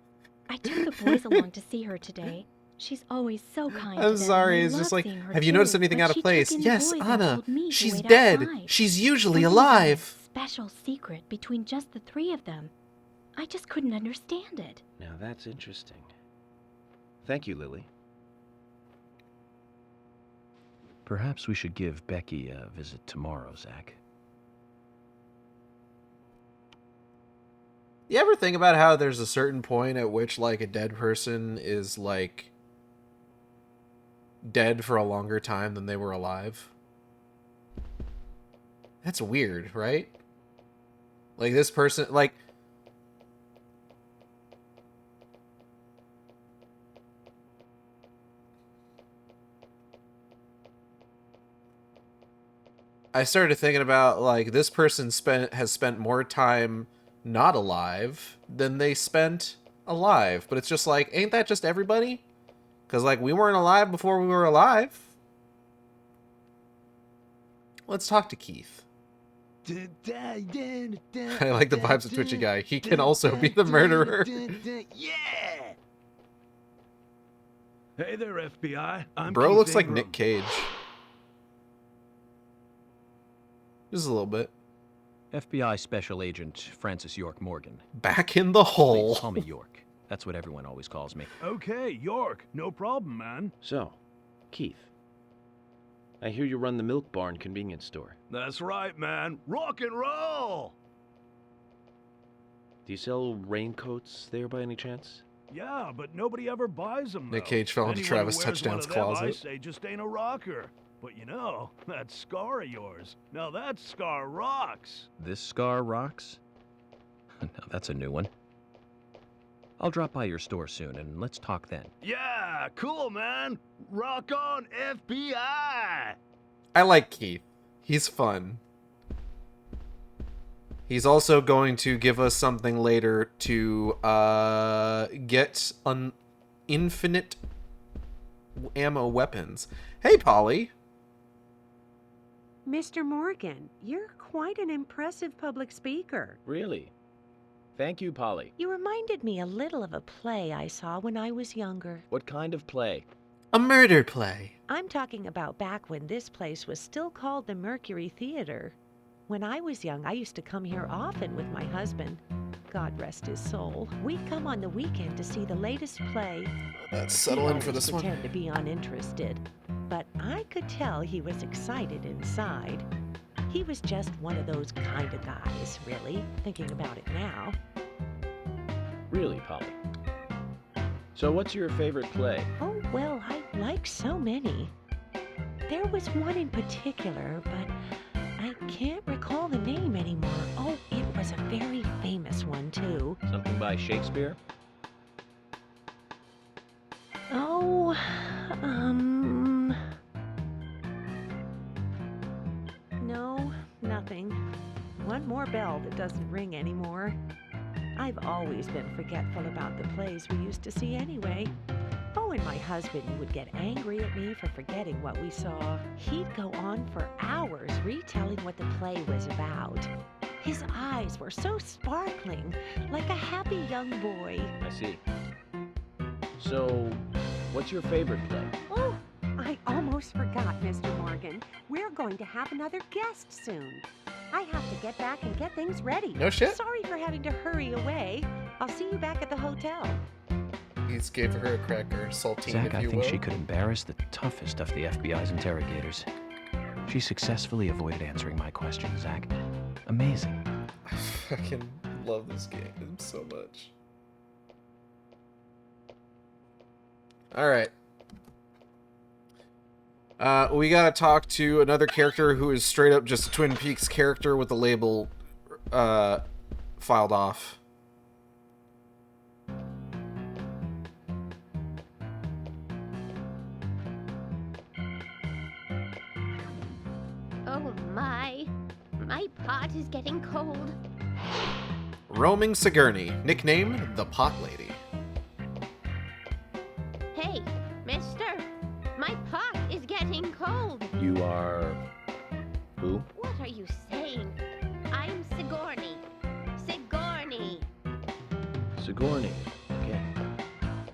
I took the boys along to see her today. She's always so kind to I'm them, sorry, and it's they just love like, seeing her have you too, noticed anything but out of she took place? in the Yes, boys and Anna, told me to she's wait dead. outside. She's usually Something about a alive. special secret between just the three of them. I just couldn't understand it. Now that's interesting. Thank you, Lily. Perhaps we should give Becky a visit tomorrow, Zack. You ever think about how there's a certain point at which, like, a dead person is, like, dead for a longer time than they were alive? That's weird, right? Like, this person, like... I started thinking about, like, this person has spent more time not alive than they spent alive. But it's just like, ain't that just everybody? Because, like, we weren't alive before we were alive. Let's talk to Keith. I like the vibes of Twitchy Guy. He can also be the murderer. Yeah! Hey there, FBI. I'm Bro Keith looks like Ingram. Nick Cage. Just a little bit. FBI Special Agent Francis York Morgan. Back in the hole. Please call me York. That's what everyone always calls me. Okay, York. No problem, man. So, Keith, I hear you run the Milk Barn convenience store. That's right, man. Rock and roll! Do you sell raincoats there by any chance? Yeah, but nobody ever buys them, Nick though. Cage fell into Anyone Travis who wears one Touchdown's of them, I closet. say just ain't a rocker. But you know, that scar of yours. Now that scar rocks. This scar rocks? Now that's a new one. I'll drop by your store soon, and let's talk then. Yeah, cool, man. Rock on, FBI! I like Keith. He's fun. He's also going to give us something later to get infinite ammo weapons. Hey, Polly. Mr. Morgan, you're quite an impressive public speaker. Really? Thank you, Polly. You reminded me a little of a play I saw when I was younger. What kind of play? A murder play. I'm talking about back when this place was still called the Mercury Theater. When I was young, I used to come here often with my husband. God rest his soul. We'd come on the weekend to see the latest play. Let's settle in for He'd this one. pretend to be uninterested, but I could tell he was excited inside. He was just one of those kind of guys, really, thinking about it now. Really, Polly? So what's your favorite play? Oh, well, I like so many. There was one in particular, but I can't recall the name anymore. Oh, it was a very famous one, too. Something by Shakespeare? Oh, no, nothing. One more bell that doesn't ring anymore. I've always been forgetful about the plays we used to see anyway. Oh, and my husband would get angry at me for forgetting what we saw. He'd go on for hours retelling what the play was about. His eyes were so sparkling, like a happy young boy. I see. So, what's your favorite play? Oh, I almost forgot, Mr. Morgan. We're going to have another guest soon. I have to get back and get things ready. No shit. Sorry for having to hurry away. I'll see you back at the hotel. He's gave her a cracker, saltine, Zack, if I you think will. she could embarrass the toughest of the FBI's interrogators. She successfully avoided answering my question, Zack. Amazing. I fucking love this game so much. Alright. We gotta talk to another character who is straight up just a Twin Peaks character with the label filed off. Oh my pot is getting cold. Roaming Sigourney, nickname the Pot Lady. Hey, mister, my pot is getting cold. You are... who? What are you saying? I'm Sigourney. Sigourney. Sigourney. Okay.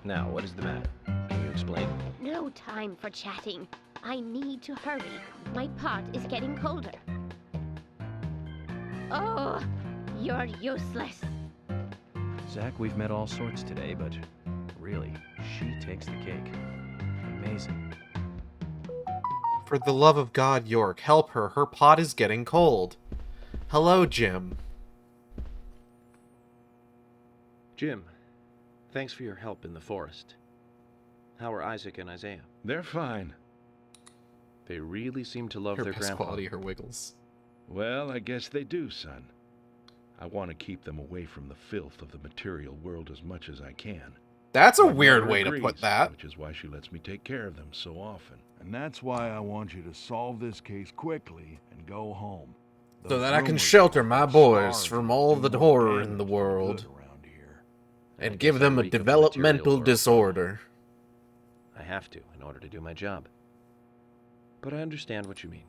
Now, what is the matter? Can you explain? No time for chatting. I need to hurry. My pot is getting colder. Oh, you're useless. Zach, we've met all sorts today, but really, she takes the cake. Amazing. For the love of God, York, help her. Her pot is getting cold. Hello, Jim. Jim, thanks for your help in the forest. How are Isaac and Isaiah? They're fine. They really seem to love Her their best grandpa. quality, her wiggles. Well, I guess they do, son. I want to keep them away from the filth of the material world as much as I can. That's a My weird mother way to agrees, put that. Which is why she lets me take care of them so often. And that's why I want you to solve this case quickly and go home. So Those that I can rumors shelter about my boys stars from do all the more horror in damage the than world. good around here. And I give guess them I a reek of the developmental material world. disorder. I have to in order to do my job. But I understand what you mean.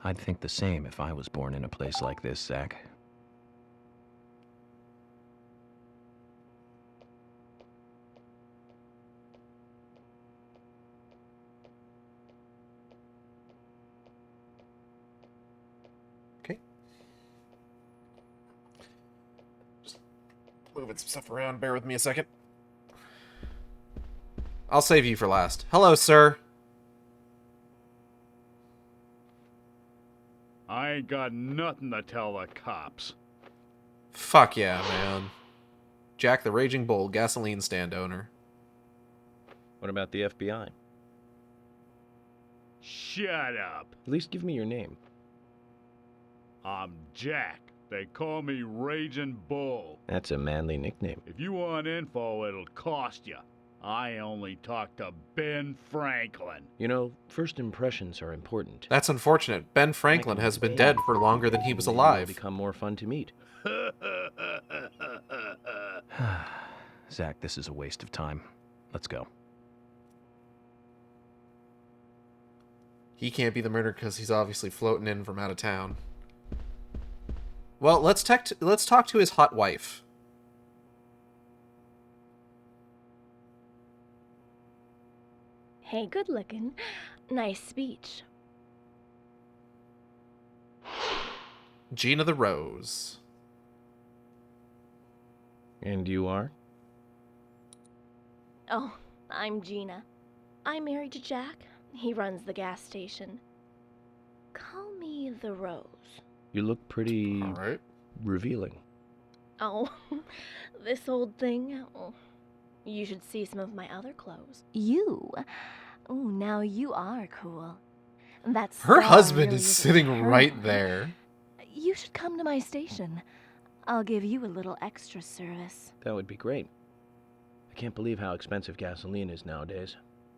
I'd think the same if I was born in a place like this, Zach. Okay. Just moving some stuff around. Bear with me a second. I'll save you for last. Hello, sir. I ain't got nothing to tell the cops. Fuck yeah, man. Jack the Raging Bull, gasoline stand owner. What about the FBI? Shut up. At least give me your name. I'm Jack. They call me Raging Bull. That's a manly nickname. If you want info, it'll cost you. I only talk to Ben Franklin. You know, first impressions are important. That's unfortunate. Ben Franklin has been dead for longer than he was Maybe alive. it'll become more fun to meet. Zach, this is a waste of time. Let's go. He can't be the murderer because he's obviously floating in from out of town. Well, let's talk to his hot wife. Hey, good looking. Nice speech. Gina the Rose. And you are? Oh, I'm Gina. I'm married to Jack. He runs the gas station. Call me the Rose. You look pretty... All right. revealing. Oh, this old thing. Oh, you should see some of my other clothes. You? Oh, now you are cool. That's Her husband is sitting right there. You should come to my station. I'll give you a little extra service. That would be great. I can't believe how expensive gasoline is nowadays.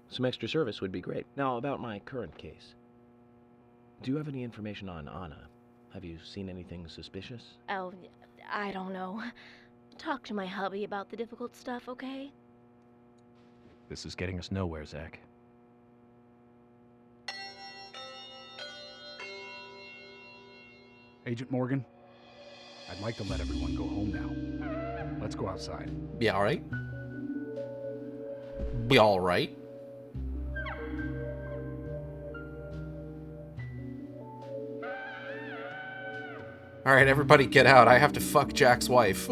Some extra service would be great. Now, about my current case. Do you have any information on Anna? Have you seen anything suspicious? Oh, I don't know. Talk to my hubby about the difficult stuff, okay? This is getting us nowhere, Zach. Agent Morgan, I'd like to let everyone go home now. Let's go outside. Be alright? Be alright? Alright, everybody get out. I have to fuck Jack's wife.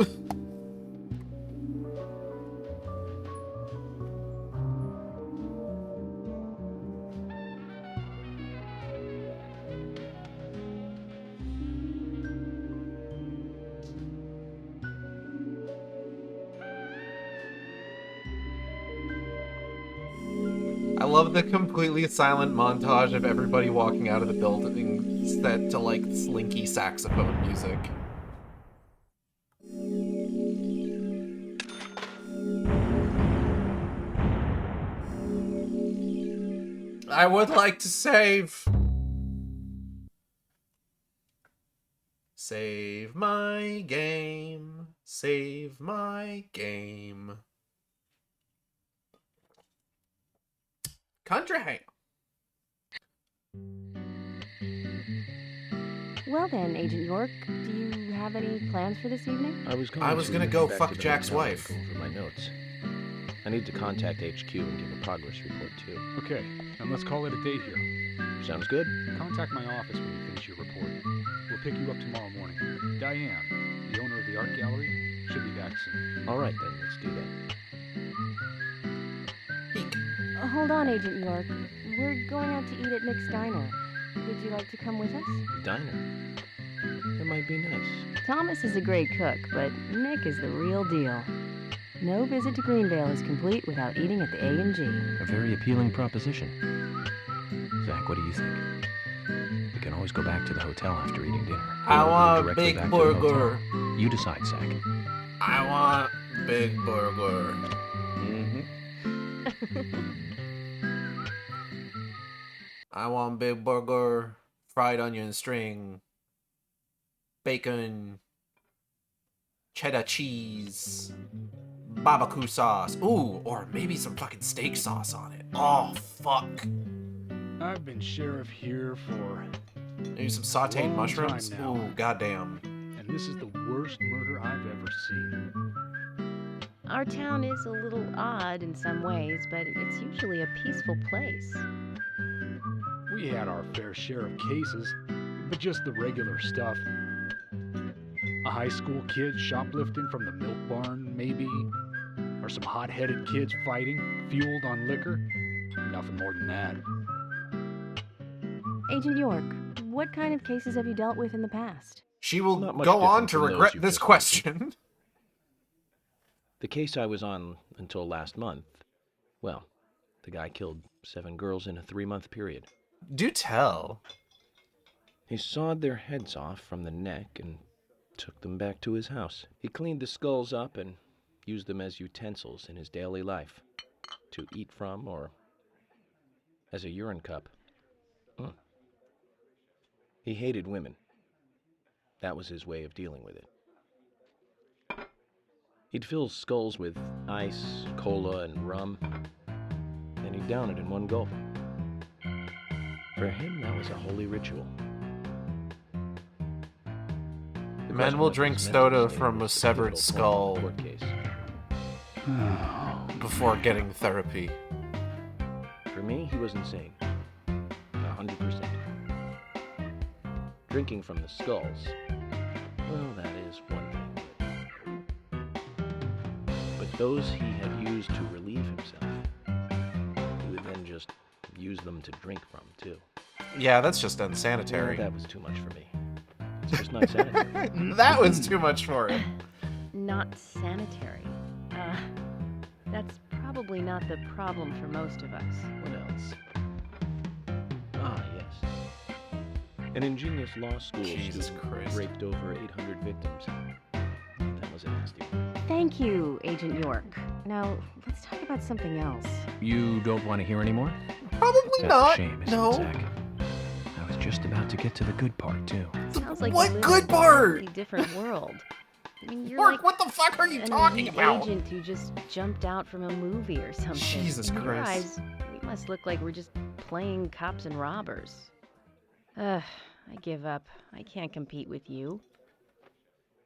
love the completely silent montage of everybody walking out of the building set to like slinky saxophone music. I would like to save my game. Save my game. Contra Ham. Well then, Agent York, do you have any plans for this evening? I was gonna go back fuck to the Jack's hotel and wife. Go over my notes. I need to contact HQ and give a progress report too. Okay, and let's call it a day here. Sounds good. Contact my office when you finish your report. We'll pick you up tomorrow morning. Diane, the owner of the art gallery, should be back soon. All right then, let's do that. Hold on, Agent York. We're going out to eat at Nick's Diner. Would you like to come with us? Diner. That might be nice. Thomas is a great cook, but Nick is the real deal. No visit to Greenvale is complete without eating at the A&G. A very appealing proposition. Zach, what do you think? We can always go back to the hotel after eating dinner. I Or go want directly big back to the burger. hotel. You decide, Zach. I want big burger. I want big burger, fried onion string, bacon, cheddar cheese, barbecue sauce. Ooh, or maybe some fucking steak sauce on it. Oh, fuck. I've been sheriff here for Maybe some sauteed long mushrooms. time now. Ooh, goddamn. and this is the worst murder I've ever seen. Our town is a little odd in some ways, but it's usually a peaceful place. We had our fair share of cases, but just the regular stuff. A high school kid shoplifting from the milk barn, maybe. Or some hot-headed kids fighting, fueled on liquor. Nothing more than that. Agent York, what kind of cases have you dealt with in the past? She will Not much go on different to from those regret you've this just question. The case I was on until last month, well, the guy killed 7 girls in a 3-month period. Do tell. He sawed their heads off from the neck and took them back to his house. He cleaned the skulls up and used them as utensils in his daily life, to eat from or as a urine cup. He hated women. That was his way of dealing with it. He'd fill skulls with ice, cola, and rum, and he'd down it in one gulp. For him, that was a holy ritual. The man will drink soda from a severed skull before getting therapy. For me, he was insane. 100%. Drinking from the skulls, well, that is one thing. But those he had used to relieve himself, he would then just use them to drink from, too. Yeah, that's just unsanitary. Well, that was too much for me. It's just not sanitary. That was too much for him. Not sanitary. That's probably not the problem for most of us. What else? Ah, yes. An ingenious law school Jesus student Christ. raped over 800 victims. That was a nasty one. Thank you, Agent York. Now, let's talk about something else. You don't want to hear anymore? Probably That's not. a shame, isn't No. it, Zach? I was just about to get to the good part, too. Sounds like What you live good in a part? completely different world. I mean, you're Mark, like what the fuck are you an talking elite about? agent who just jumped out from a movie or something. Jesus In your Christ. eyes, we must look like we're just playing cops and robbers. Ugh, I give up. I can't compete with you.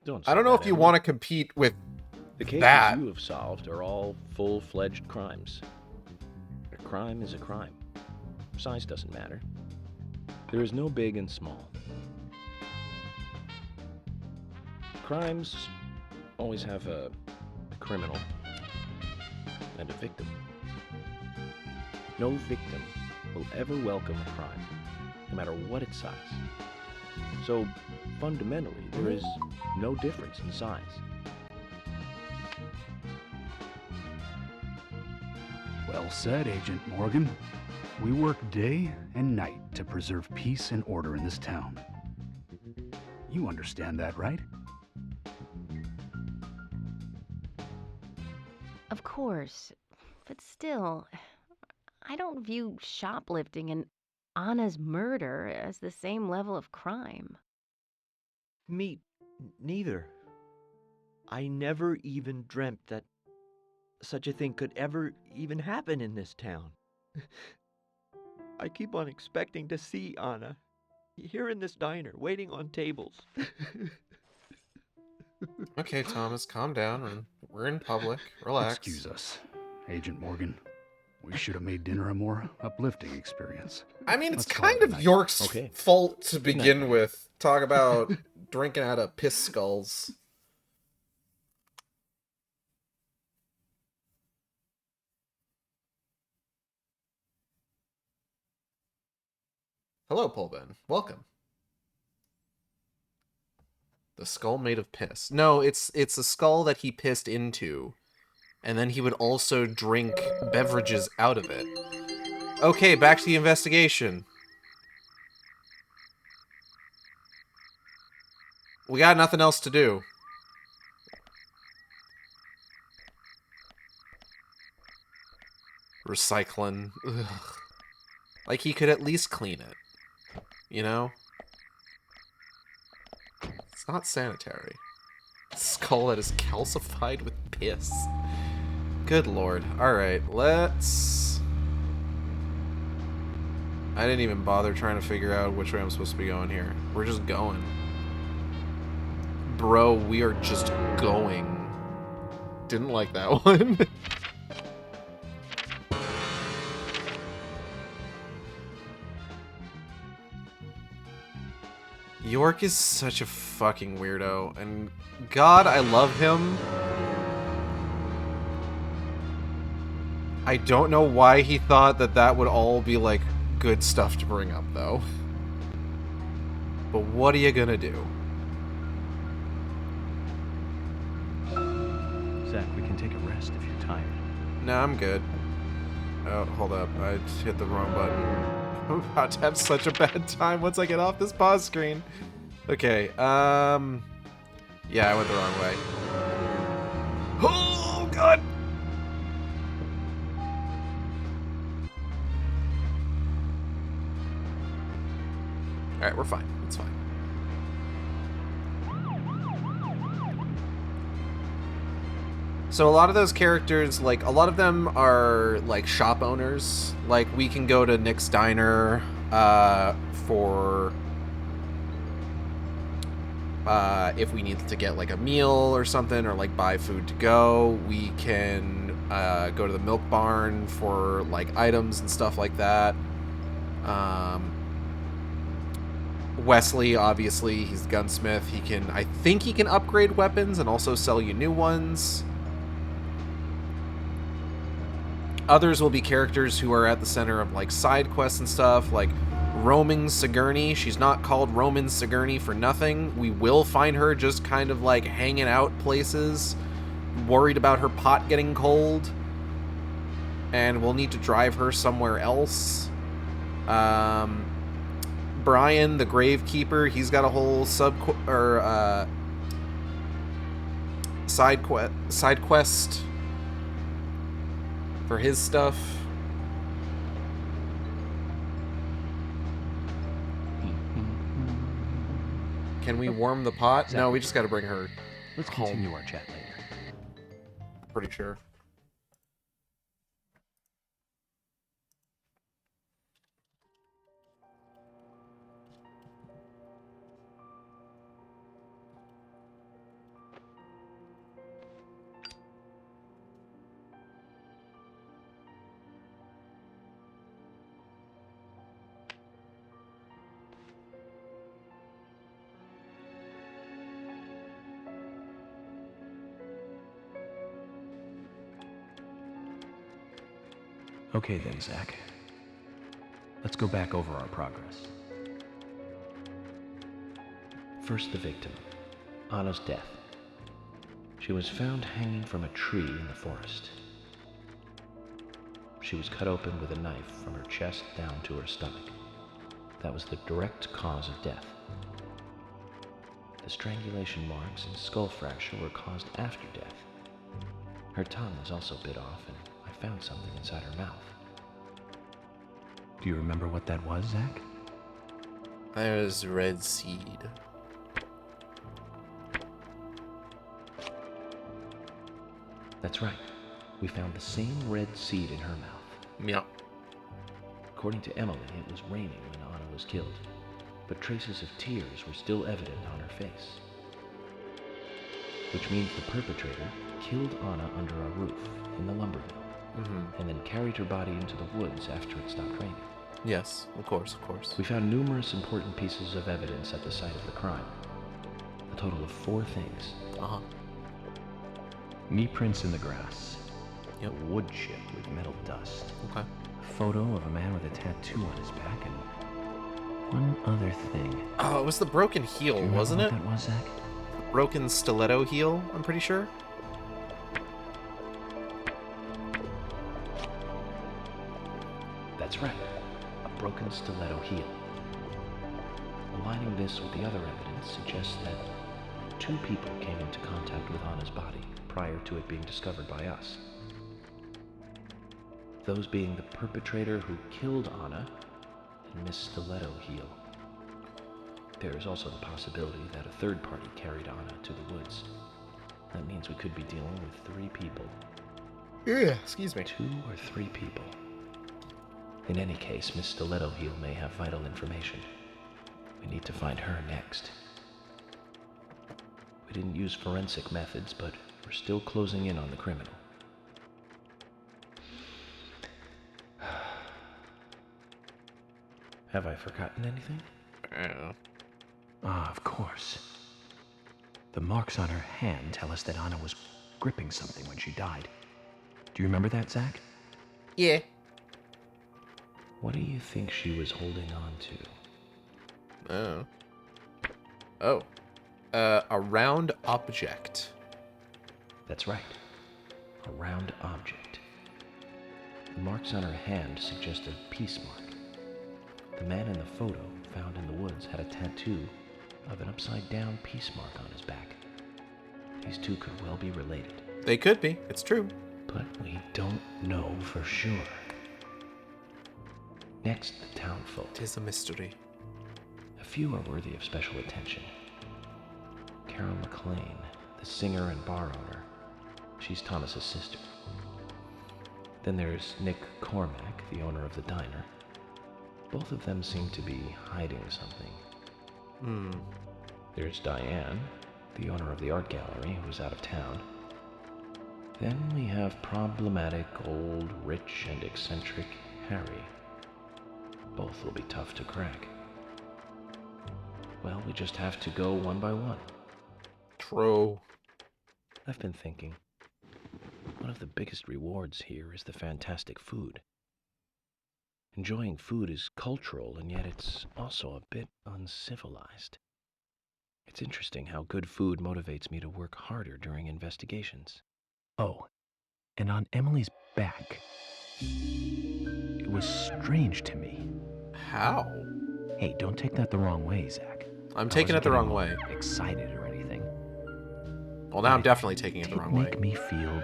Don't I don't say know that, if you Emily. want to compete with The cases that. you have solved are all full-fledged crimes. A crime is a crime. Size doesn't matter. There is no big and small. Crimes always have a criminal and a victim. No victim will ever welcome a crime, no matter what its size. So, fundamentally, there is no difference in size. Well said, Agent Morgan. We work day and night to preserve peace and order in this town. You understand that, right? Of course. But still, I don't view shoplifting and Anna's murder as the same level of crime. Me neither. I never even dreamt that such a thing could ever even happen in this town. I keep on expecting to see Anna here in this diner, waiting on tables. Okay, Thomas, calm down. We're in public. Relax. Excuse us, Agent Morgan. We should have made dinner a more uplifting experience. I mean, it's Let's call it kind a of night. York's Okay. fault to Good night. begin with. Talk about drinking out of piss skulls. Hello, Polben. Welcome. The skull made of piss. No, it's a skull that he pissed into. And then he would also drink beverages out of it. Okay, back to the investigation. We got nothing else to do. Recycling. Ugh. Like, he could at least clean it. You know? It's not sanitary. Skull that is calcified with piss. Good lord. Alright, let's... I didn't even bother trying to figure out which way I'm supposed to be going here. We're just going. Bro, we are just going. Didn't like that one. York is such a fucking weirdo, and God, I love him. I don't know why he thought that that would all be, like, good stuff to bring up, though. But what are you gonna do? Zach, we can take a rest if you're tired. No, I'm good. Oh, hold up. I just hit the wrong button. I'm about to have such a bad time once I get off this pause screen. Okay, yeah, I went the wrong way. Oh, God! Alright, we're fine. It's fine. So a lot of those characters, like, a lot of them are, like, shop owners. Like, we can go to Nick's Diner, for, if we need to get, like, a meal or something, or, like, buy food to go. We can, go to the Milk Barn for, like, items and stuff like that. Wesley, obviously, he's a gunsmith. He can, I think he can upgrade weapons and also sell you new ones. Others will be characters who are at the center of, like, side quests and stuff, like Roman Sigourney. She's not called Roman Sigourney for nothing. We will find her just kind of, like, hanging out places, worried about her pot getting cold, and we'll need to drive her somewhere else. Brian, the Gravekeeper, he's got a whole side quest for his stuff. Can we warm the pot? No, we just got to bring her Let's home. continue our chat later. Pretty sure. Okay then, Zach. Let's go back over our progress. First, the victim, Anna's death. She was found hanging from a tree in the forest. She was cut open with a knife from her chest down to her stomach. That was the direct cause of death. The strangulation marks and skull fracture were caused after death. Her tongue was also bit off, and I found something inside her mouth. Do you remember what that was, Zach? There's red seed. That's right. We found the same red seed in her mouth. Yeah. According to Emily, it was raining when Anna was killed, but traces of tears were still evident on her face. Which means the perpetrator killed Anna under a roof in the lumber mill, and then carried her body into the woods after it stopped raining. Yes, of course, of course. We found numerous important pieces of evidence at the site of the crime. A total of 4 things. Knee prints in the grass. Yep. A wood chip with metal dust. Okay. A photo of a man with a tattoo on his back, and one other thing. Oh, it was the broken heel, wasn't it? That was, Zach? Broken stiletto heel, I'm pretty sure. That's right. A broken stiletto heel. Aligning this with the other evidence suggests that 2 people came into contact with Anna's body prior to it being discovered by us. Those being the perpetrator who killed Anna and Miss Stiletto Heel. There is also the possibility that a third party carried Anna to the woods. That means we could be dealing with 3 people. Yeah, excuse me. 2 or 3 people. In any case, Miss Stiletto Heel may have vital information. We need to find her next. We didn't use forensic methods, but we're still closing in on the criminal. Have I forgotten anything? Ah, of course. The marks on her hand tell us that Anna was gripping something when she died. Do you remember that, Zach? Yeah. What do you think she was holding on to? A round object. That's right. A round object. The marks on her hand suggest a peace mark. The man in the photo found in the woods had a tattoo of an upside-down peace mark on his back. These 2 could well be related. They could be, it's true. But we don't know for sure. Next, the townfolk. 'Tis a mystery. A few are worthy of special attention. Carol McLean, the singer and bar owner. She's Thomas's sister. Then there's Nick Cormack, the owner of the diner. Both of them seem to be hiding something. There's Diane, the owner of the art gallery, who's out of town. Then we have problematic, old, rich, and eccentric Harry. Both will be tough to crack. Well, we just have to go one by one. True. I've been thinking, one of the biggest rewards here is the fantastic food. Enjoying food is cultural, and yet it's also a bit uncivilized. It's interesting how good food motivates me to work harder during investigations. Oh, and on Emily's back, it was strange to me. How? Hey, don't take that the wrong way, Zach. I'm taking it the wrong way. Excited or anything. Well, now I'm definitely taking it the wrong way. Make me feel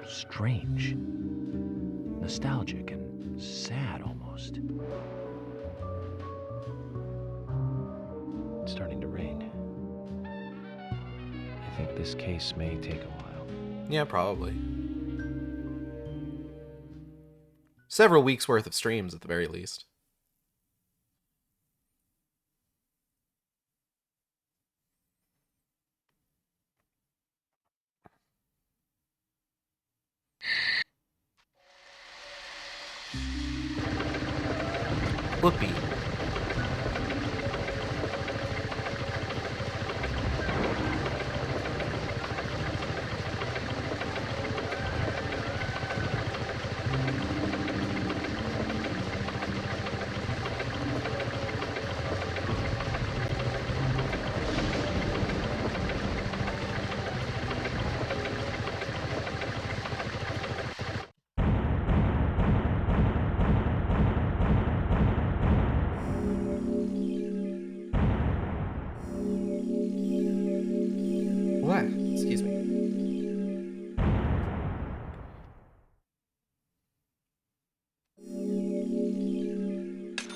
strange, nostalgic, and sad almost. It's starting to rain. I think this case may take a while. Yeah, probably. Several weeks worth of streams at the very least. Whoopee.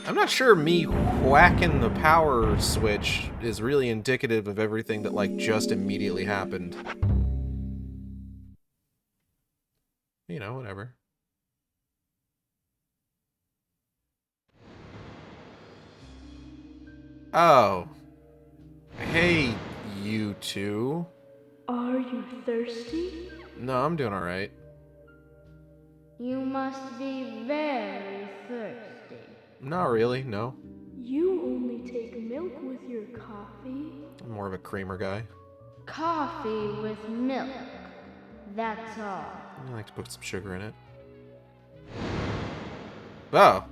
I'm not sure me whacking the power switch is really indicative of everything that, like, just immediately happened. You know, whatever. Oh. Hey, you two. Are you thirsty? No, I'm doing alright. You must be very thirsty. Not really, no. You only take milk with your coffee? I'm more of a creamer guy. Coffee with milk. That's all. I like to put some sugar in it. Oh.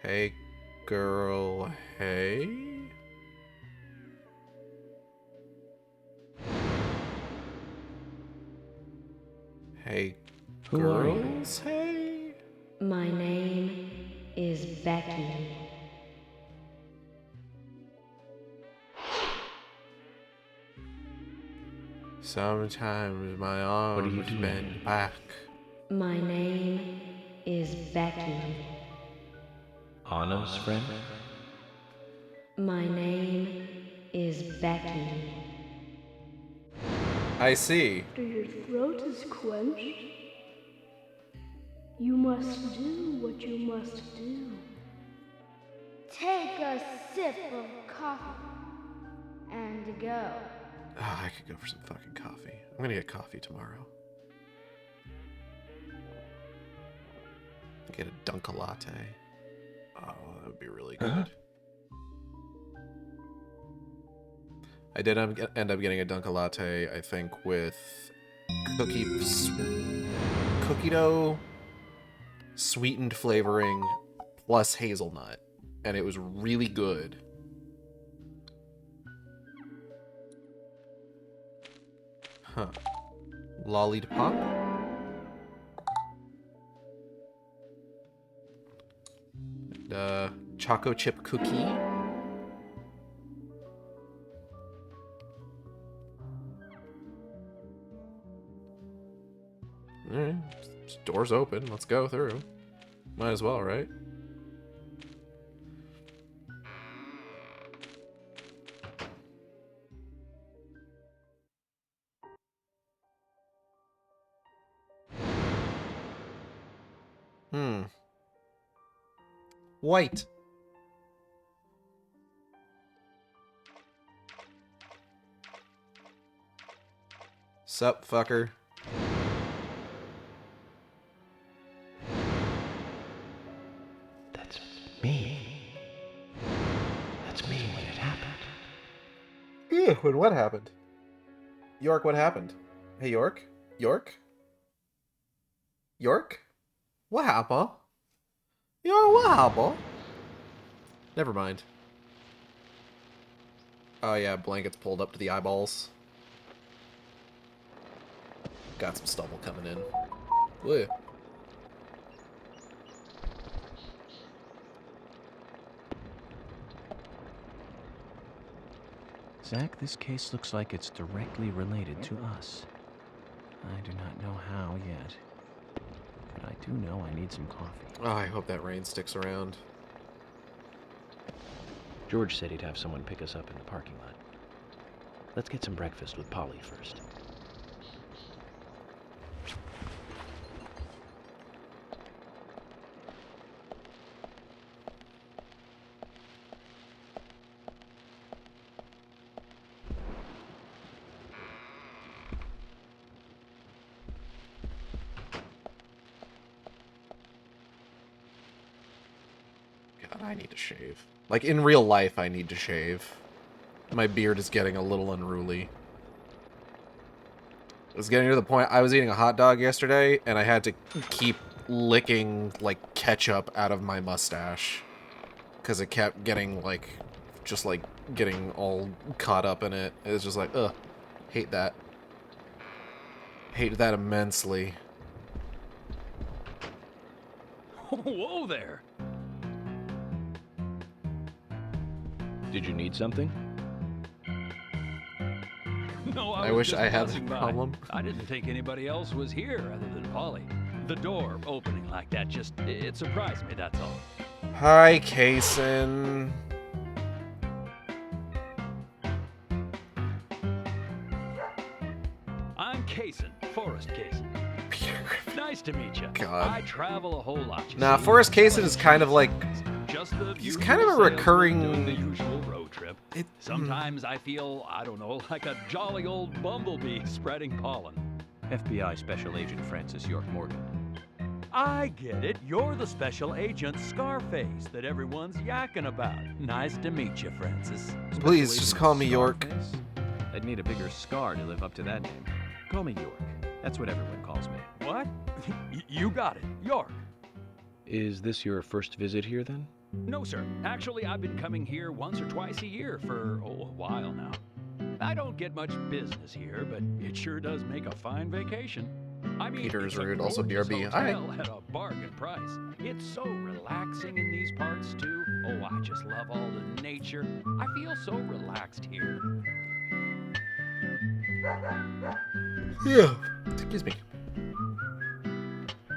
Hey, girl, hey? Hey, Who are you? girls, hey? My name is Becky. Sometimes my arms bend back. My name is Becky. Anna's friend? My name is Becky. I see. After your throat is quenched, you must do what you must do. Take a sip of coffee and go. Oh, I could go for some fucking coffee. I'm gonna get coffee tomorrow. Get a Dunka latte. Oh, that would be really good. I did end up getting a Dunka latte, I think, with cookie dough, sweetened flavoring, plus hazelnut. And it was really good. Huh. Lollipop? Choco chip cookie. Alright, door's open. Let's go through. Might as well, right? White. Sup, fucker? That's me. That's me when it happened. Yeah, when what happened? York, what happened? Hey, York? York? York? What happened? York, what happened? Never mind. Oh yeah, blankets pulled up to the eyeballs. Got some stubble coming in. Woo. Zach, this case looks like it's directly related to us. I do not know how yet, but I do know I need some coffee. Oh, I hope that rain sticks around. George said he'd have someone pick us up in the parking lot. Let's get some breakfast with Polly first. God, I need to shave. Like, in real life, I need to shave. My beard is getting a little unruly. It's getting to the point, I was eating a hot dog yesterday, and I had to keep licking, like, ketchup out of my mustache. Because it kept getting, like, just, like, getting all caught up in it. It was just like, ugh. Hate that. Hate that immensely. Whoa there! Did you need something? No, I was wish just I had passing that by. problem. I didn't think anybody else was here other than Polly. The door opening like that it surprised me, that's all. Hi, Kaysen. I'm Kaysen, Forrest Kaysen. Nice to meet you. God. I travel a whole lot. You Nah, see. Forrest Kaysen is kind of like... Just the He's usual kind of a salesman recurring... doing the usual road trip. Sometimes I feel, I don't know, like a jolly old bumblebee spreading pollen. FBI Special Agent Francis York Morgan. I get it. You're the special agent Scarface that everyone's yakking about. Nice to meet you, Francis. Please, just call me York. Scarface? I'd need a bigger scar to live up to that name. Call me York. That's what everyone calls me. What? You got it. York. Is this your first visit here, then? No, sir. Actually, I've been coming here once or twice a year for, a while now. I don't get much business here, but it sure does make a fine vacation. I mean, Peter is it's a rude, also gorgeous BRB. Hi. hotel at a bargain price. It's so relaxing in these parts, too. Oh, I just love all the nature. I feel so relaxed here. Yeah. Excuse me.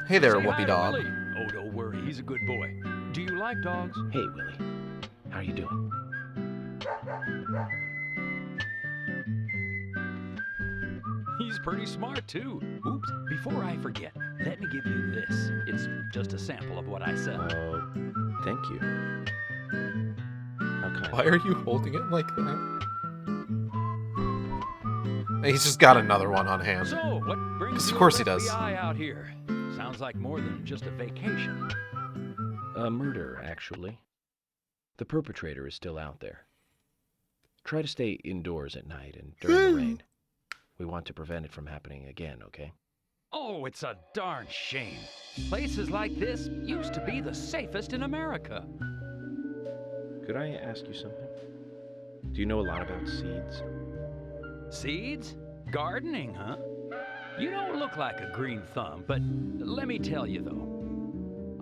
Hey there, Say hi Whoopie to Dog. Willie. Oh, don't worry, he's a good boy. Do you like dogs? Hey, Willie. How are you doing? He's pretty smart, too. Oops, before I forget, let me give you this. It's just a sample of what I said. Thank you. How kind. Why are you holding it like that? He's just got another one on hand. So, what brings Of you course he does. FBI out here? Sounds like more than just a vacation. A murder, actually. The perpetrator is still out there. Try to stay indoors at night and during the rain. We want to prevent it from happening again, okay? Oh, it's a darn shame. Places like this used to be the safest in America. Could I ask you something? Do you know a lot about seeds? Seeds? Gardening, huh? You don't look like a green thumb, but let me tell you though,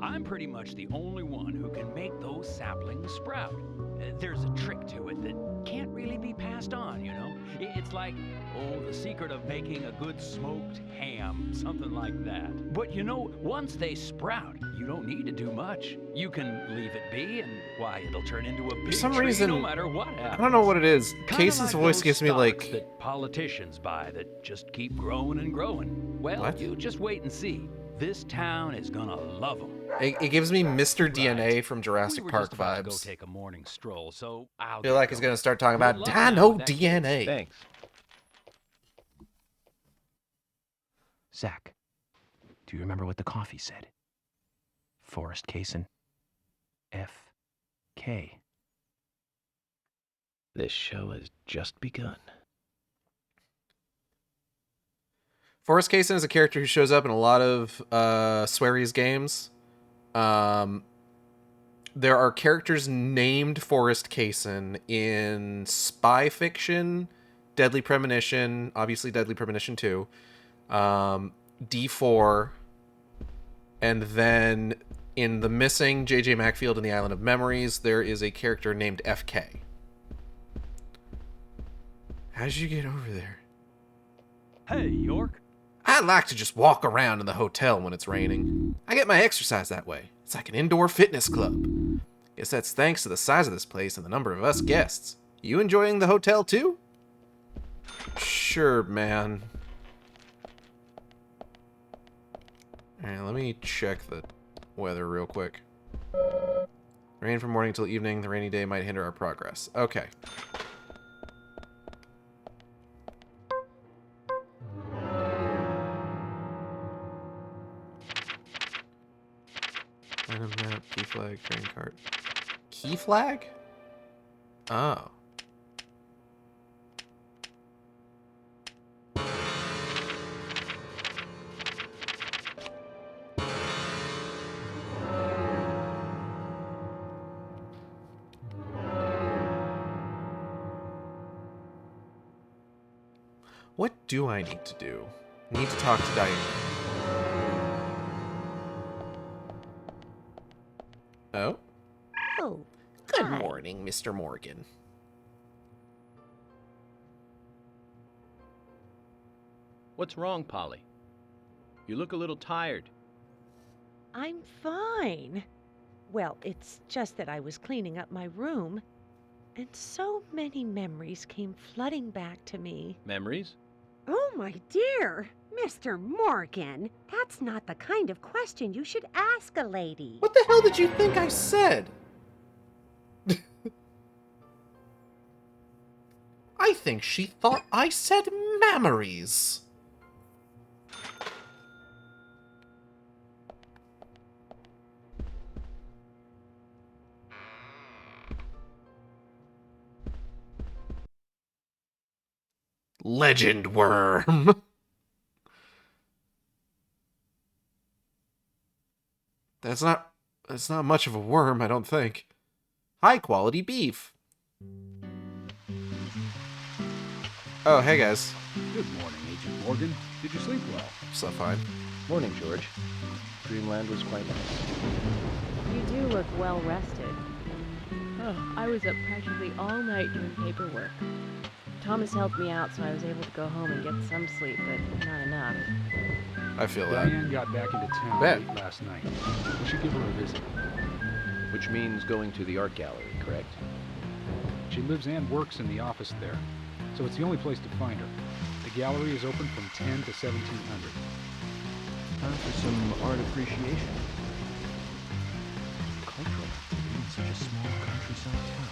I'm pretty much the only one who can make those saplings sprout. There's a trick to it that can't really be passed on, you know? It's like, the secret of making a good smoked ham, something like that. But you know, once they sprout, you don't need to do much. You can leave it be, and why, it'll turn into a big For some tree reason, no matter what happens. I don't know what it is. Kinda Case's like voice those gives me stocks like... that politicians buy that just keep growing and growing. Well, What? you just wait and see. This town is gonna love them. It gives me Mr. DNA from Jurassic Park Go vibes. take a morning stroll, so I feel like he's gonna start talking about Good luck now Dino with that DNA. Thanks. Zach, do you remember what the coffee said? Forrest Kaysen. F.K. This show has just begun. Forrest Kaysen is a character who shows up in a lot of Swery's games. There are characters named Forrest Kaysen in Spy Fiction, Deadly Premonition, obviously Deadly Premonition 2, D4, and then in The Missing, J.J. Macfield and the Island of Memories, there is a character named FK. How'd you get over there? Hey, York. I like to just walk around in the hotel when it's raining. I get my exercise that way. It's like an indoor fitness club. Guess that's thanks to the size of this place and the number of us guests. You enjoying the hotel too? Sure, man. Alright, let me check the weather real quick. Rain from morning till evening. The rainy day might hinder our progress. Okay. Item map, key flag, train cart. Key flag? Oh. What do I need to do? I need to talk to Diane. Oh? Oh. Good hi. morning, Mr. Morgan. What's wrong, Polly? You look a little tired. I'm fine. Well, it's just that I was cleaning up my room, and so many memories came flooding back to me. Memories? Oh, my dear. Mr. Morgan, that's not the kind of question you should ask a lady. What the hell did you think I said? I think she thought I said memories. Legend worm. That's not much of a worm, I don't think. High quality beef. Oh, hey guys. Good morning, Agent Morgan. Did you sleep well? Slept fine. Morning, George. Dreamland was quite nice. You do look well rested. Oh, I was up practically all night doing paperwork. Thomas helped me out, so I was able to go home and get some sleep, but not enough. I feel that. Diane got back into town late last night. We should give her a visit. Which means going to the art gallery, correct? She lives and works in the office there, so it's the only place to find her. The gallery is open from 10 to 1700. Time for some art appreciation. Cultural activity in such a small countryside town.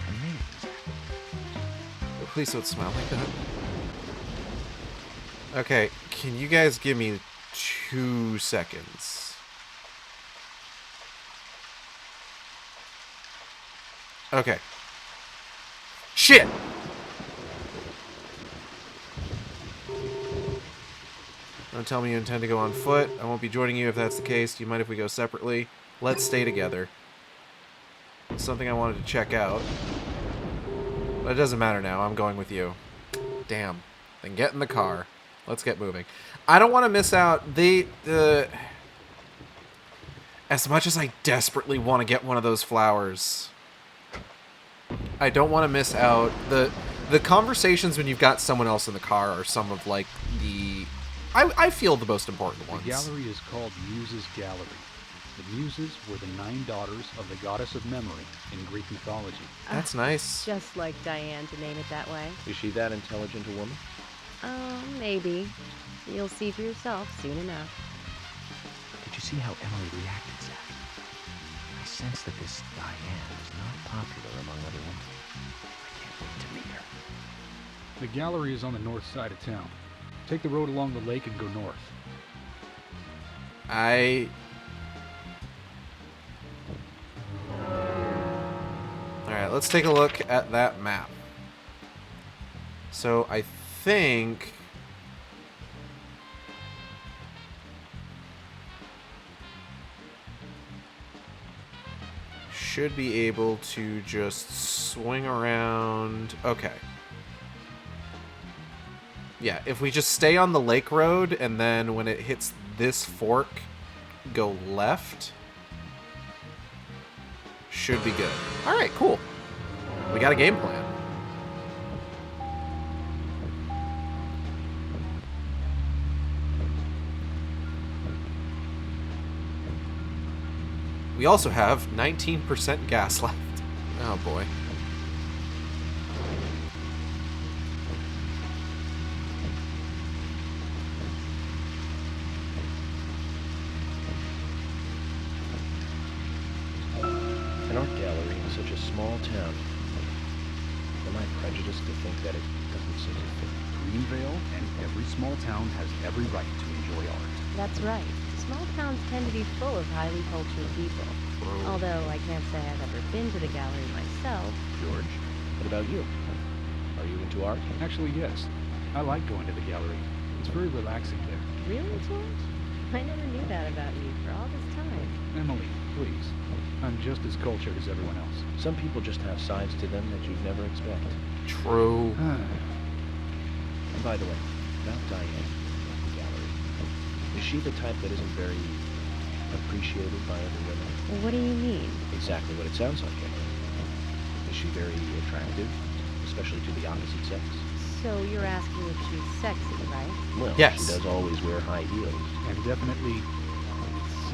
Amazing. Please don't smell like that. Okay, can you guys give me 2 seconds? Okay. Shit! Don't tell me you intend to go on foot. I won't be joining you if that's the case. Do you mind if we go separately? Let's stay together. It's something I wanted to check out. But it doesn't matter now. I'm going with you. Damn. Then get in the car. Let's get moving. I don't want to miss out. As much as I desperately want to get one of those flowers, I don't want to miss out. The conversations when you've got someone else in the car are some of, like, I feel the most important ones. The gallery is called Muses Gallery. The Muses were the 9 daughters of the goddess of memory in Greek mythology. That's nice. Just like Diane to name it that way. Is she that intelligent a woman? Oh, maybe. You'll see for yourself soon enough. Did you see how Emily reacted, Zach? I sense that this Diane is not popular among other women. I can't wait to meet her. The gallery is on the north side of town. Take the road along the lake and go north. Alright, let's take a look at that map. So, I think... should be able to just swing around... Okay. Yeah, if we just stay on the lake road, and then when it hits this fork, go left... should be good. Alright, cool. We got a game plan. We also have 19% gas left. Oh boy. An art gallery in such a small town. Am I prejudiced to think that it doesn't seem to fit? Greenvale and every small town has every right to enjoy art. That's right. Small towns tend to be full of highly cultured people. Although I can't say I've ever been to the gallery myself. George, what about you? Are you into art? Actually, yes. I like going to the gallery. It's very relaxing there. Really, George? I never knew that about you for all this time. Emily, please. I'm just as cultured as everyone else. Some people just have sides to them that you'd never expect. True. And by the way, about Diane, the gallery. Is she the type that isn't very appreciated by other women? Well, what do you mean? Exactly what it sounds like, Emily. Is she very attractive, especially to the opposite sex? So you're asking if she's sexy, right? Well, Yes. she does always wear high heels. And definitely, it's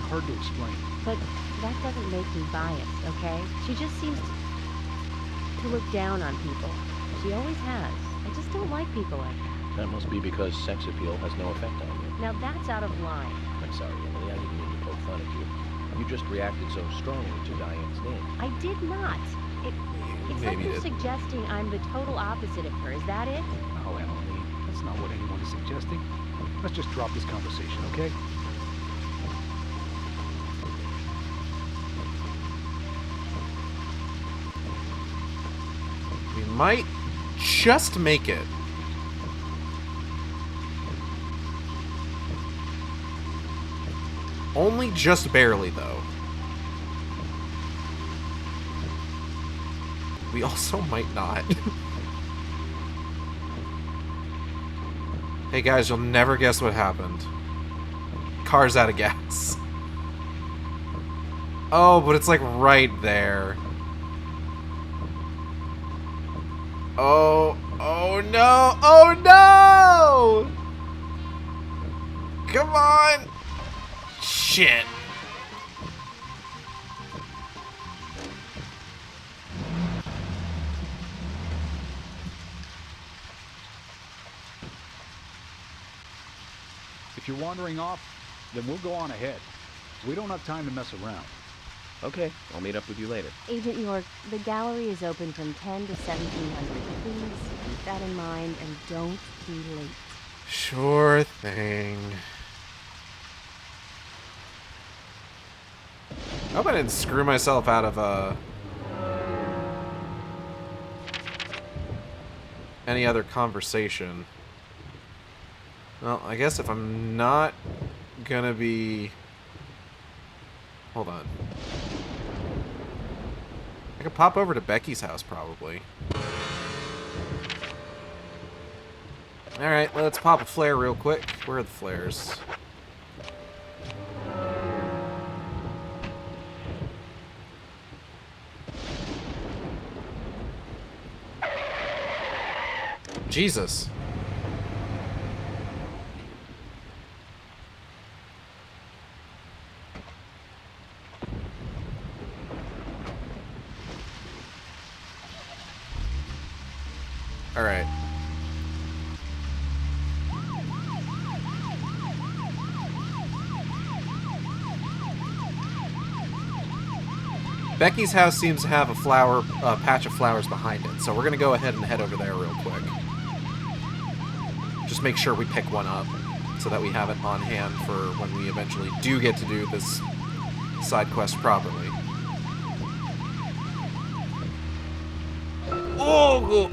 hard to explain. But that doesn't make me biased, okay? She just seems to look down on people. She always has. I just don't like people like that. That must be because sex appeal has no effect on you. Now that's out of line. I'm sorry, Emily, I didn't mean to poke fun at you. You just reacted so strongly to Diane's name. I did not. It's like Maybe you're it- suggesting I'm the total opposite of her. Is that it? Oh, Emily, that's not what anyone is suggesting. Let's just drop this conversation, okay? We might just make it. Only just barely, though. We also might not. Hey guys, you'll never guess what happened. Car's out of gas. Oh, but it's like right there. Oh no! Oh no! Come on! Shit. If you're wandering off, then we'll go on ahead. We don't have time to mess around. Okay, I'll meet up with you later. Agent York, the gallery is open from 10 to 1700. Please keep that in mind and don't be late. Sure thing. I hope I didn't screw myself out of any other conversation. Well, I guess if I'm not gonna be... Hold on. I could pop over to Becky's house, probably. Alright, let's pop a flare real quick. Where are the flares? Jesus. All right. Becky's house seems to have a patch of flowers behind it, so we're gonna go ahead and head over there real quick. Just make sure we pick one up, so that we have it on hand for when we eventually do get to do this side quest properly. Oh!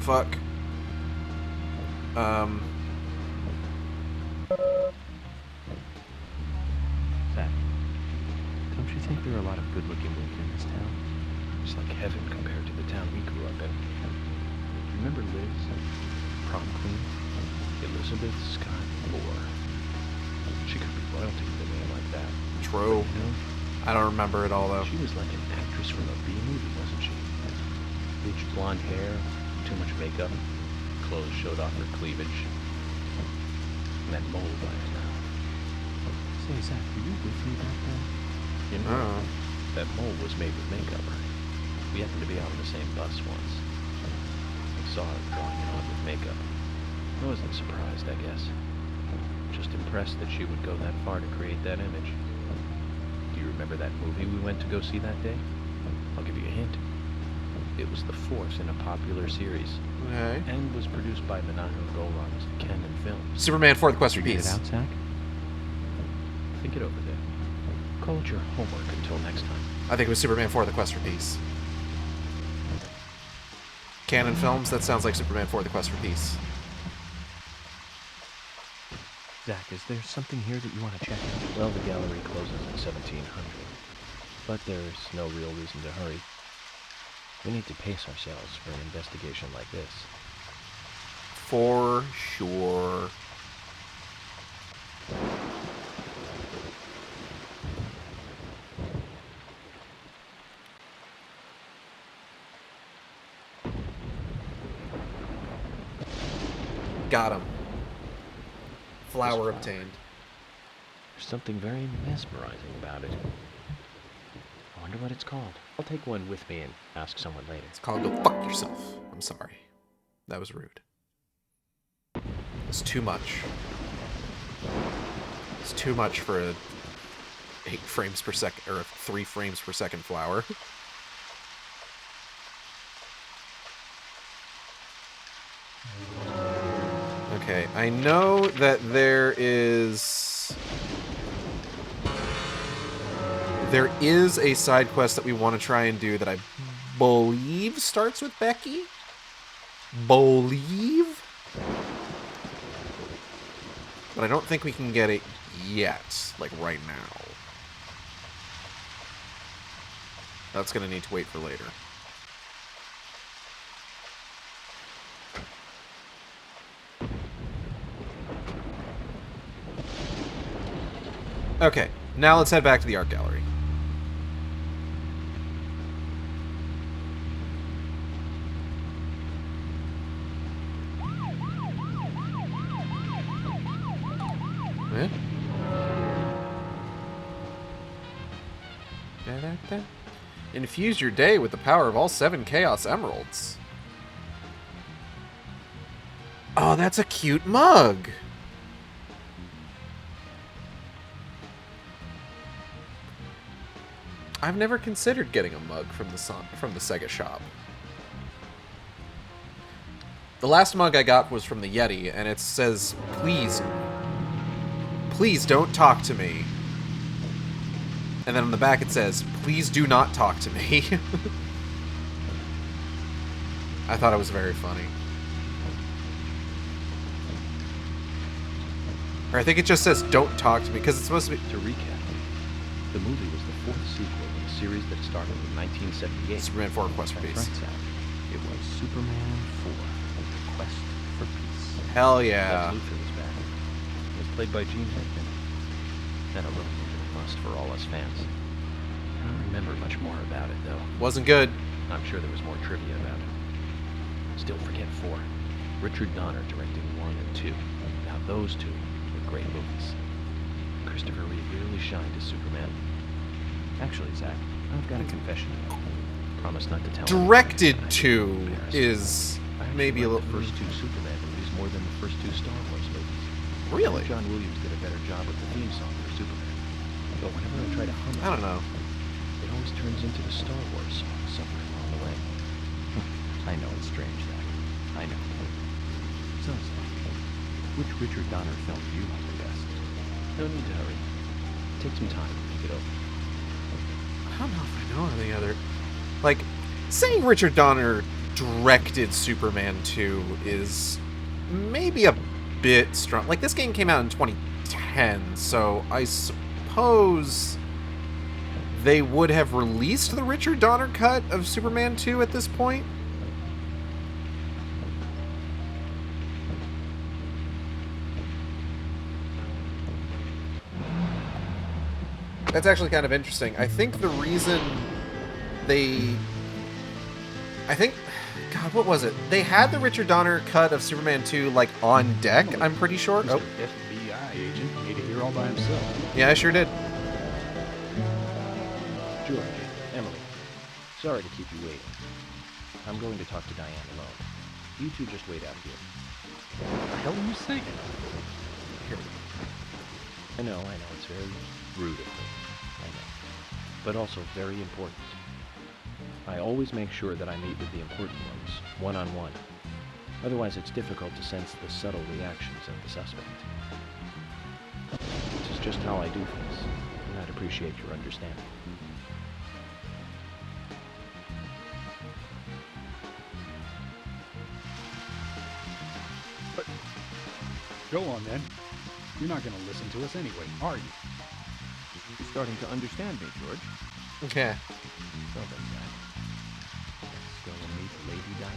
Fuck. Zach, don't you think there are a lot of good-looking women in this town? It's like heaven compared to the town we grew up in. Remember Liz? Prom queen? Elizabeth Scott Moore. She could be royalty with a name like that. True. But, you know, I don't remember it all, though. she was like an actress from a B-movie, wasn't she? Bleached blonde hair, too much makeup, clothes showed off her cleavage, and that mole by her mouth. Say, Zach, were you with me back then? You know, that mole was made with makeup, right? We happened to be on the same bus once. I saw her drawing it on with makeup. I wasn't surprised, I guess. Just impressed that she would go that far to create that image. Do you remember that movie we went to go see that day? I'll give you a hint. It was the fourth in a popular series. Okay. And was produced by Menahem Golan's Canon Films. Superman 4: The Quest for Figured it Peace. out, Zach? Think it over there. Call it your homework until next time. I think it was Superman 4: The Quest for Peace. Canon Films? That sounds like Superman 4: The Quest for Peace. Zach, is there something here that you want to check out? Well, the gallery closes at 1700. But there's no real reason to hurry. We need to pace ourselves for an investigation like this. For sure. Got him. Flower obtained. There's something very mesmerizing about it. I wonder what it's called. I'll take one with me and ask someone later. It's called Go Fuck Yourself. I'm sorry. That was rude. It's too much. It's too much for a 8 frames per second, or a 3 frames per second flower. Okay, I know that there is a side quest that we want to try and do that I believe starts with Becky. Believe? But I don't think we can get it yet, like right now. That's gonna need to wait for later. Okay, now let's head back to the art gallery. Eh? Da-da-da. Infuse your day with the power of all 7 Chaos Emeralds. Oh, that's a cute mug. I've never considered getting a mug from the Sega shop. The last mug I got was from the Yeti, and it says, please don't talk to me. And then on the back it says, please do not talk to me. I thought it was very funny. Or I think it just says, don't talk to me, because it's supposed to be... To recap, the movie was the 4th sequel in a series that started in 1978. Superman 4 Quest for Peace. Right, Zach. It was Superman 4, The Quest for Peace. Hell yeah. Lex Luthor was back. It was played by Gene Hackman. And a little must for all us fans. I don't remember much more about it, though. Wasn't good. I'm sure there was more trivia about it. Still forget 4. Richard Donner directed 1 and 2. Now those 2 were great movies. Christopher Reeve really shined as Superman. Actually, Zach, I've got a confession to make. Promise not to tell Directed to is maybe a little... the first 2 Superman movies more than the first 2 Star Wars movies. Really? John Williams did a better job with the theme song for Superman. But whenever I try to hum it, I don't know. It always turns into the Star Wars song somewhere along the way. I know it's strange, Zach. I know. So, Zach, which Richard Donner film do you like the best? No need to hurry. Take some time to think it over. I don't know if I know any other... Like, saying Richard Donner directed Superman 2 is maybe a bit strong. Like, this game came out in 2010, so I suppose they would have released the Richard Donner cut of Superman 2 at this point. That's actually kind of interesting. I think the reason God, what was it? They had the Richard Donner cut of Superman 2, like, on deck, I'm pretty sure. Mr. FBI agent made it here all by himself. Yeah, I sure did. George, Emily, sorry to keep you waiting. I'm going to talk to Diane alone. You two just wait out here. What the hell are you saying? Here. I know, it's very rude of me. I know. But also very important. I always make sure that I meet with the important ones, one-on-one. Otherwise, it's difficult to sense the subtle reactions of the suspect. This is just how I do things, and I'd appreciate your understanding. But go on, then. You're not going to listen to us anyway, are you? You're starting to understand me, George. Okay. So then, Zach, let's go and meet Lady Diana.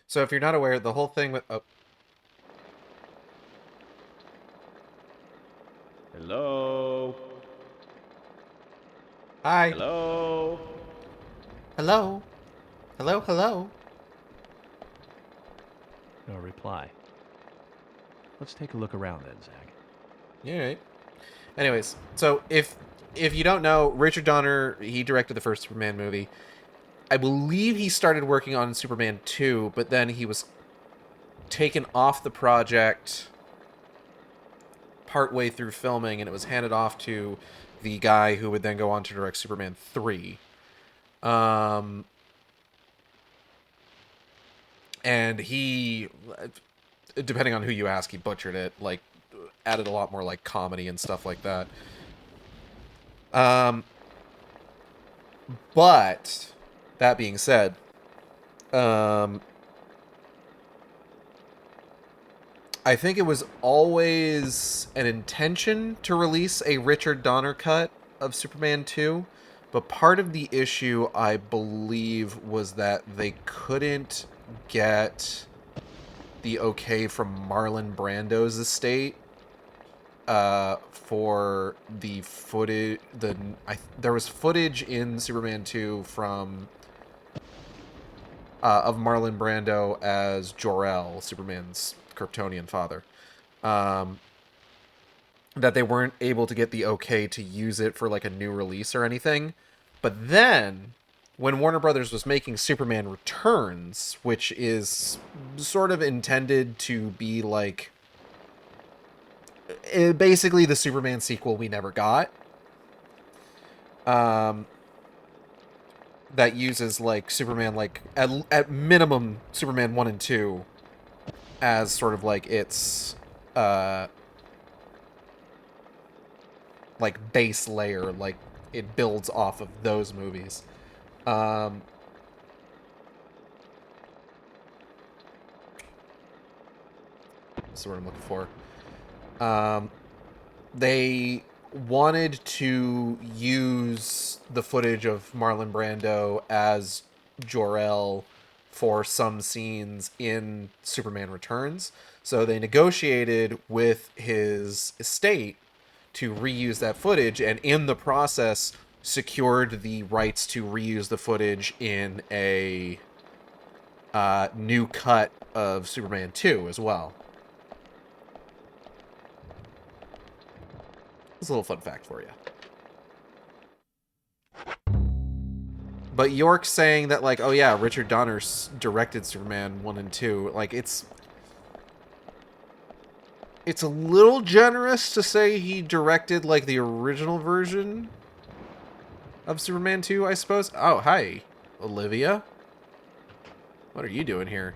So if you're not aware, the whole thing with... Oh. Hello? Hi. Hello? Hello? Hello, hello? No reply. Let's take a look around then, Zach. Alright. Anyways, so if you don't know, Richard Donner, he directed the first Superman movie. I believe he started working on Superman 2, but then he was taken off the project partway through filming, and it was handed off to the guy who would then go on to direct Superman 3. And he, depending on who you ask, he butchered it, like, added a lot more, like, comedy and stuff like that. But, that being said, I think it was always an intention to release a Richard Donner cut of Superman 2, but part of the issue, I believe, was that they couldn't get the okay from Marlon Brando's estate for the footage. There was footage in Superman 2 from of Marlon Brando as Jor-El, Superman's Kryptonian father, that they weren't able to get the okay to use it for like a new release or anything. But then when Warner Brothers was making Superman Returns, which is sort of intended to be like basically the Superman sequel we never got, that uses like Superman, like at minimum Superman 1 and 2 as sort of like its like base layer, like it builds off of those movies. That's what I'm looking for. They wanted to use the footage of Marlon Brando as Jor-El for some scenes in Superman Returns. So they negotiated with his estate to reuse that footage, and in the process secured the rights to reuse the footage in a new cut of Superman 2 as well. It's a little fun fact for you. But York's saying that, like, oh yeah, Richard Donner directed Superman 1 and 2. Like, it's a little generous to say he directed, like, the original version of Superman 2, I suppose. Oh, hi, Olivia. What are you doing here?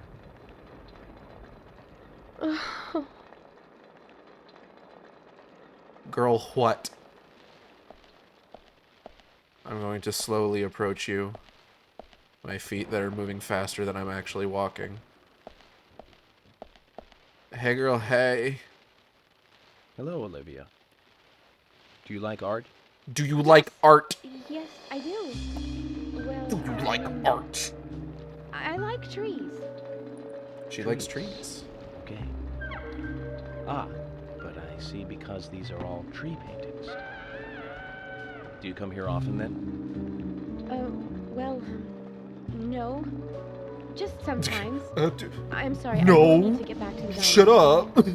Girl, what? I'm going to slowly approach you. My feet that are moving faster than I'm actually walking. Hey girl, hey. Hello, Olivia. Do you like art? Do you like art? Yes, I do. Well, Do you like art? I like trees. She likes trees. Okay. Ah, but I see, because these are all tree paintings. Do you come here often then? Well, no. Just sometimes. I'm sorry, No. I really need to get back to the dining Shut room. up.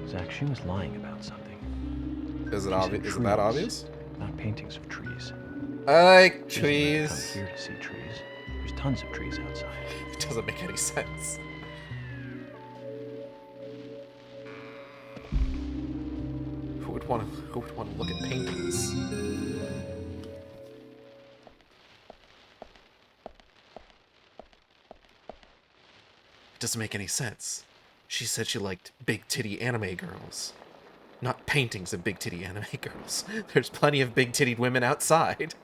Zach, she was lying about something. Is it She obvious? said Is it that trees, obvious? Not paintings of trees. I like She doesn't have to trees. come here to see trees. There's tons of trees outside. It doesn't make any sense. Who would want to look at paintings? It doesn't make any sense. She said she liked big titty anime girls. Not paintings of big titty anime girls. There's plenty of big tittied women outside.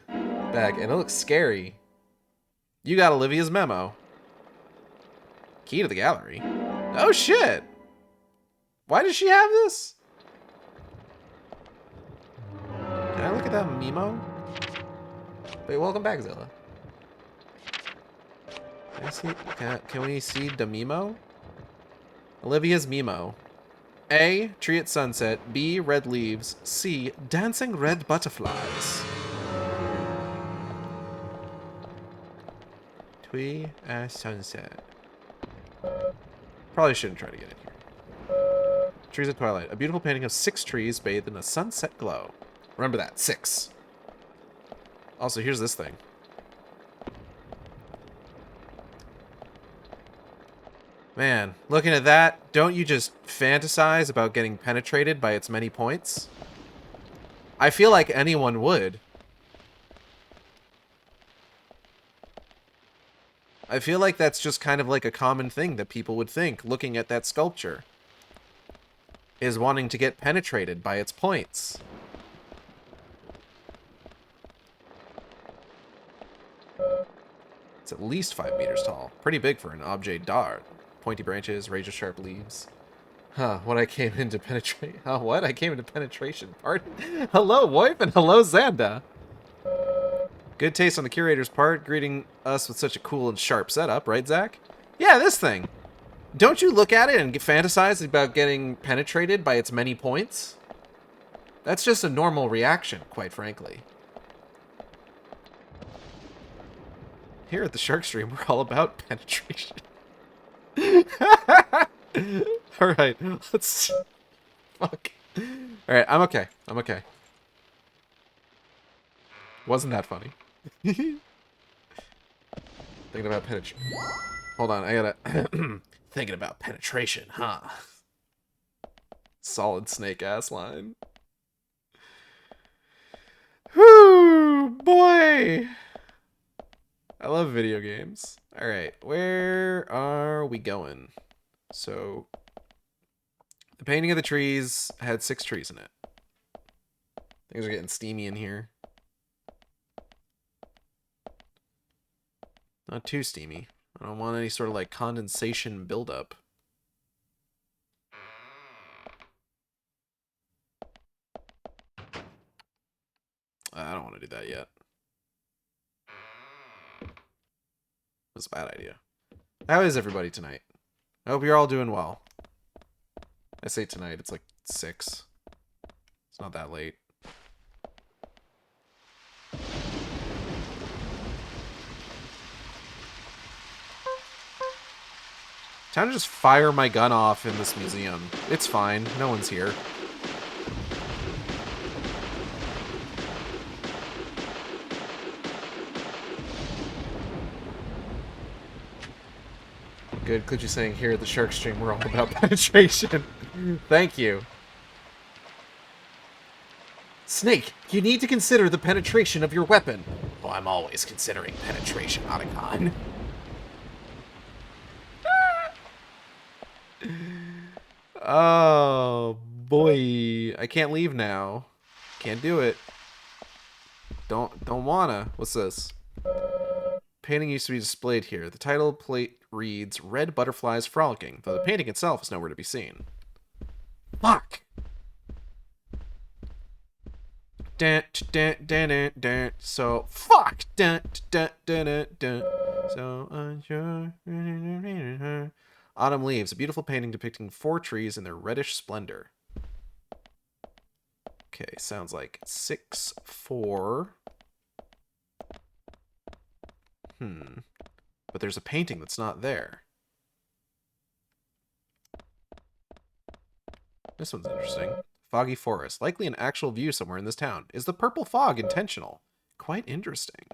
Back, and it looks scary. You got Olivia's memo. Key to the gallery. Oh shit! Why does she have this? Can I look at that memo? Wait, welcome back, Zilla. Can we see the memo? Olivia's memo. A, tree at sunset. B, red leaves. C, dancing red butterflies. Tree at sunset. Probably shouldn't try to get in here. Trees at twilight. A beautiful painting of 6 trees bathed in a sunset glow. Remember that. 6. Also, here's this thing. Man, looking at that, don't you just fantasize about getting penetrated by its many points? I feel like anyone would. I feel like that's just kind of like a common thing that people would think, looking at that sculpture. Is wanting to get penetrated by its points. It's at least 5 meters tall. Pretty big for an objet d'art. Pointy branches, razor-sharp leaves. Huh, what I came into penetrate... Oh, what? I came into penetration. Pardon? Hello, wife, and hello, Xanda. Good taste on the curator's part, greeting us with such a cool and sharp setup, right, Zach? Yeah, this thing. Don't you look at it and fantasize about getting penetrated by its many points? That's just a normal reaction, quite frankly. Here at the Shark Stream, we're all about penetration. Alright, let's... Fuck. Alright, I'm okay. I'm okay. Wasn't that funny? Thinking about penetration. Hold on, I gotta... Thinking about penetration, huh? Solid snake-ass line. Whoo, boy! I love video games. Alright, where are we going? So, the painting of the trees had 6 trees in it. Things are getting steamy in here. Not too steamy. I don't want any sort of like condensation buildup. I don't want to do that yet. That's a bad idea. How is everybody tonight? I hope you're all doing well. I say tonight, it's like 6. It's not that late. Time to just fire my gun off in this museum. It's fine. No one's here. Good. Clutchy saying here at the Shark Stream, we're all about penetration. Thank you. Snake, you need to consider the penetration of your weapon. Oh, I'm always considering penetration, Otacon. Oh, boy. I can't leave now. Can't do it. Don't wanna. What's this? Painting used to be displayed here. The title plate reads, Red Butterflies Frolicking, though the painting itself is nowhere to be seen. Fuck! So, fuck! So unsure. Autumn Leaves, a beautiful painting depicting 4 trees in their reddish splendor. Okay, sounds like 6, 4. But there's a painting that's not there. This one's interesting. Foggy forest. Likely an actual view somewhere in this town. Is the purple fog intentional? Quite interesting.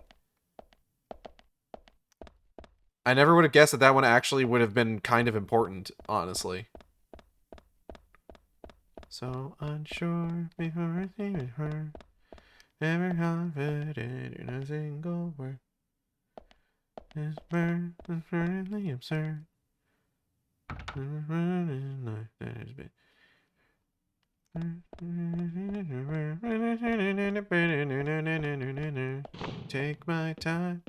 I never would have guessed that that one actually would have been kind of important, honestly. So unsure before I think it hurt. Never confident in a single word. This burn is certainly absurd. That has been. Take my time.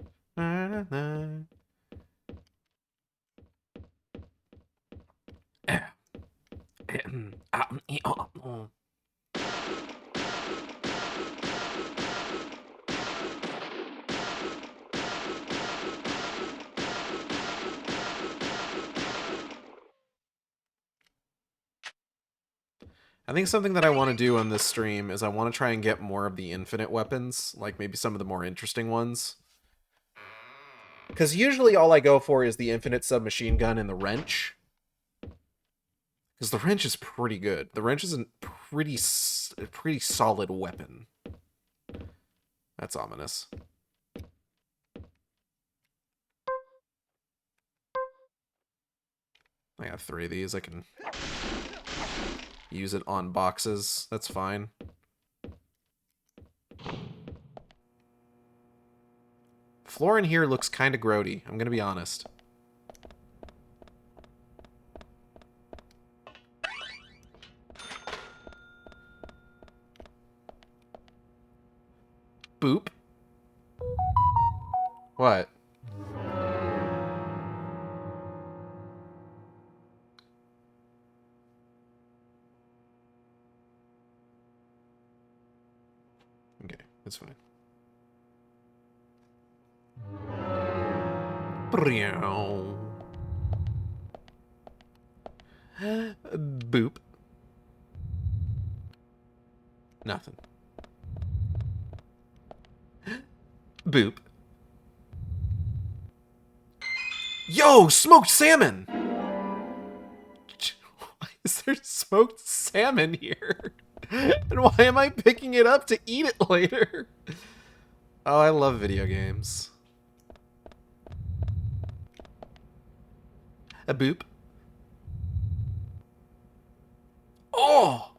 I think something that I want to do on this stream is I want to try and get more of the infinite weapons, like maybe some of the more interesting ones. Because usually all I go for is the infinite submachine gun and the wrench. Because the wrench is pretty good. The wrench is a pretty solid weapon. That's ominous. I got 3 of these. I can use it on boxes. That's fine. Floor in here looks kind of grody. I'm going to be honest. Boop. What? Okay, that's fine. Boop. Nothing. Boop. Yo, smoked salmon! Why is there smoked salmon here? And why am I picking it up to eat it later? Oh, I love video games. A boop. Oh!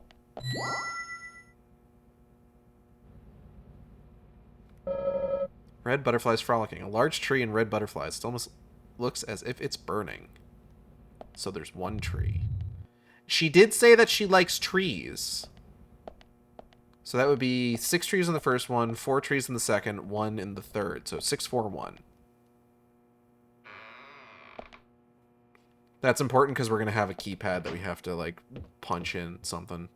Red butterflies frolicking. A large tree and red butterflies. It almost looks as if it's burning. So there's 1 tree. She did say that she likes trees. So that would be 6 trees in the first one, 4 trees in the second, 1 in the third. So 6, 4, 1. That's important because we're going to have a keypad that we have to, like, punch in something.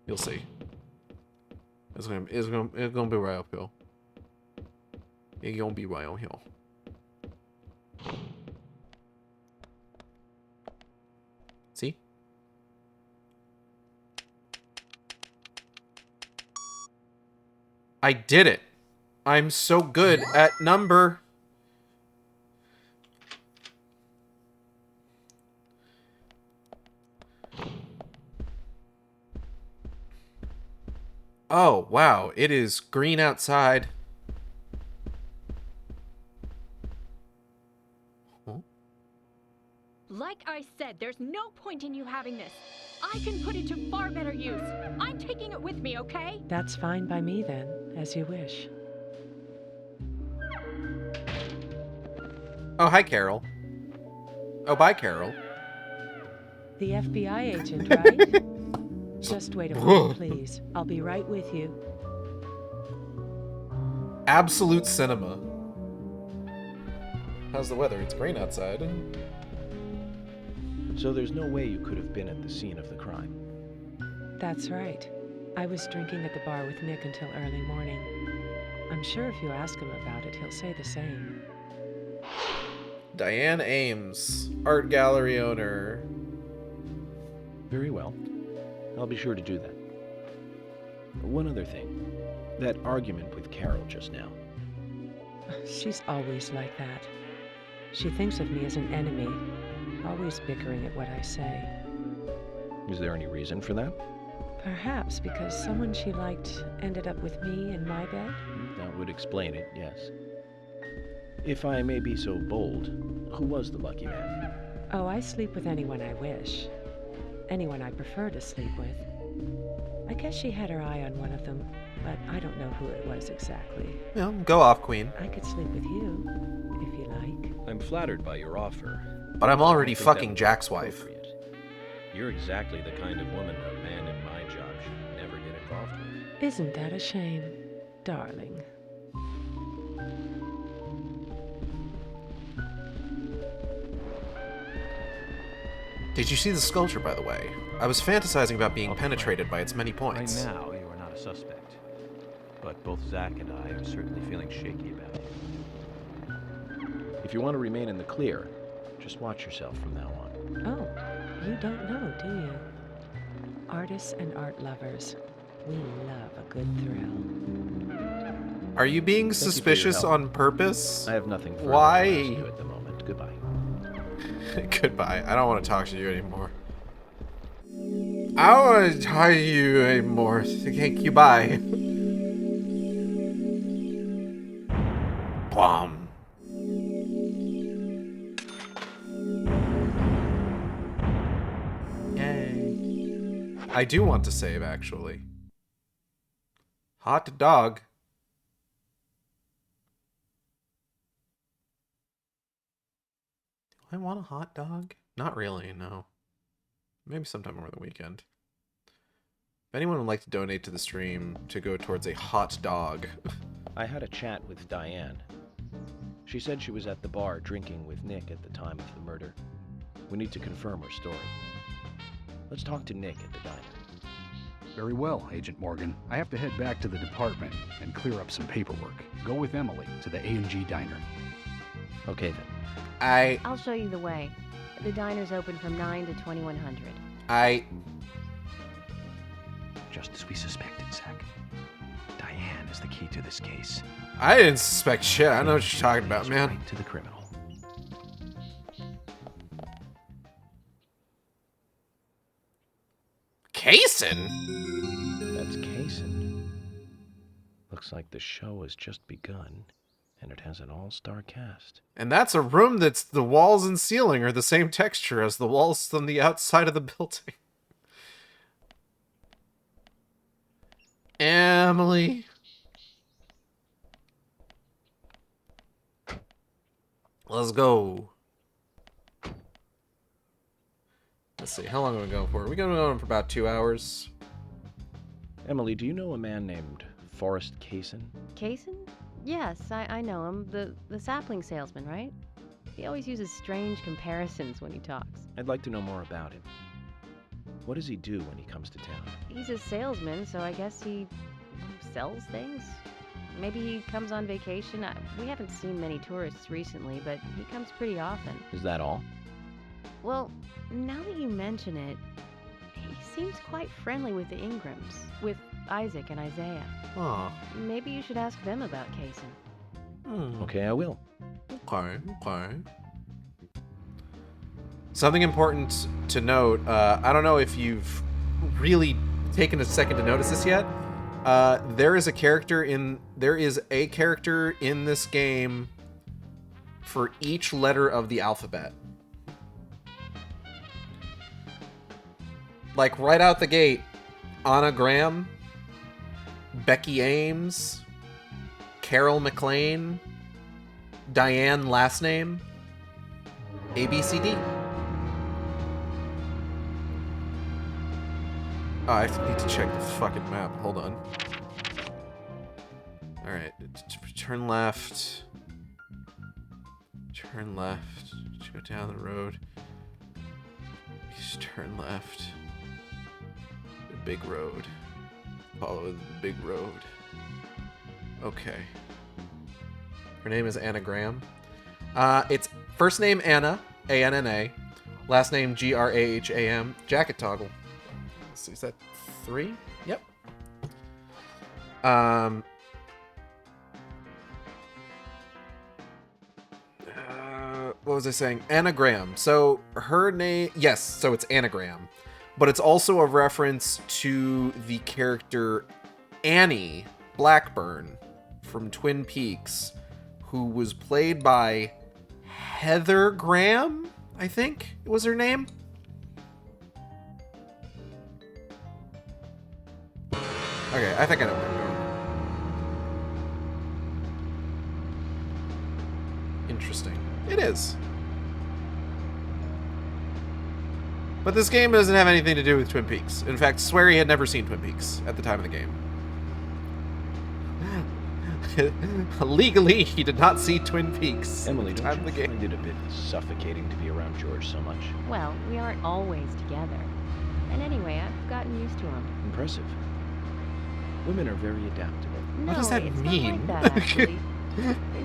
You'll see. It's gonna be right uphill. It's gonna be right uphill. See? I did it. I'm so good at number. Oh, wow. It is green outside. Like I said, there's no point in you having this. I can put it to far better use. I'm taking it with me, okay? That's fine by me then, as you wish. Oh, hi, Carol. Oh, bye, Carol. The FBI agent, right? Just wait a moment, please. I'll be right with you. Absolute cinema. How's the weather? It's green outside. So there's no way you could have been at the scene of the crime. That's right. I was drinking at the bar with Nick until early morning. I'm sure if you ask him about it, he'll say the same. Diane Ames, art gallery owner. Very well. I'll be sure to do that. One other thing. That argument with Carol just now. She's always like that. She thinks of me as an enemy, always bickering at what I say. Is there any reason for that? Perhaps because someone she liked ended up with me in my bed? That would explain it, yes. If I may be so bold, who was the lucky man? Oh, I sleep with anyone I wish. Anyone I prefer to sleep with. I guess she had her eye on one of them, but I don't know who it was exactly. Well, go off, Queen. I could sleep with you, if you like. I'm flattered by your offer. But I'm already fucking Jack's wife. You're exactly the kind of woman a man in my job should never get involved with. Isn't that a shame, darling? Did you see the sculpture, by the way? I was fantasizing about being penetrated by its many points. Right now, you are not a suspect. But both Zach and I are certainly feeling shaky about you. If you want to remain in the clear, just watch yourself from now on. Oh, you don't know, do you? Artists and art lovers, we love a good thrill. Are you being Thank you for your suspicious help. on purpose? I have nothing further to Why? ask you at the moment. Goodbye. Goodbye. I don't want to talk to you anymore. I don't want to talk to you anymore. Thank you. Bye. Bomb. Yay. I do want to save, actually. Hot dog. Do I want a hot dog? Not really, no. Maybe sometime over the weekend. If anyone would like to donate to the stream to go towards a hot dog. I had a chat with Diane. She said she was at the bar drinking with Nick at the time of the murder. We need to confirm her story. Let's talk to Nick at the diner. Very well, Agent Morgan. I have to head back to the department and clear up some paperwork. Go with Emily to the A&G diner. Okay, then. I'll show you the way. The diner's open from 9 to 2100. Just as we suspected, Zach. Diane is the key to this case. I didn't suspect shit. I know what you're talking about, man. Right to the criminal. Kaysen? That's Kaysen. Looks like the show has just begun, and it has an all-star cast. And that's a room that's the walls and ceiling are the same texture as the walls on the outside of the building. Emily. Let's go. Let's see, how long are we going for? We're going to go on for about 2 hours. Emily, do you know a man named Forrest Kaysen? Kaysen? Yes, I know him. The sapling salesman, right? He always uses strange comparisons when he talks. I'd like to know more about him. What does he do when he comes to town? He's a salesman, so I guess he sells things? Maybe he comes on vacation. We haven't seen many tourists recently, but he comes pretty often. Is that all? Well, now that you mention it, he seems quite friendly with the Ingrams, with Isaac and Isaiah. Oh. Maybe you should ask them about Kaysen. Okay, I will. Okay. Something important to note, I don't know if you've really taken a second to notice this yet. There is a character in this game for each letter of the alphabet. Like right out the gate, Anna Graham, Becky Ames, Carol McLean, Diane last name, ABCD. Oh, I need to check the fucking map. Hold on. Alright. Turn left. Turn left. Go down the road. Just turn left. The big road. Follow the big road. Okay. Her name is Anna Graham. It's first name Anna, A-N-N-A. Last name Graham. Jacket toggle. Let's see, is that 3? Yep. What was I saying? Anna Graham. So her name, yes, so it's Anagram. But it's also a reference to the character Annie Blackburn from Twin Peaks, who was played by Heather Graham, I think was her name. Okay, I think I know where I'm going. Interesting. It is. But this game doesn't have anything to do with Twin Peaks. In fact, Swery had never seen Twin Peaks at the time of the game. Legally, he did not see Twin Peaks Emily, at the time of the game. Find it a bit suffocating to be around George so much? Well, we aren't always together. And anyway, I've gotten used to him. Impressive. Women are very adaptable. No, What does that it's mean? not like that, actually.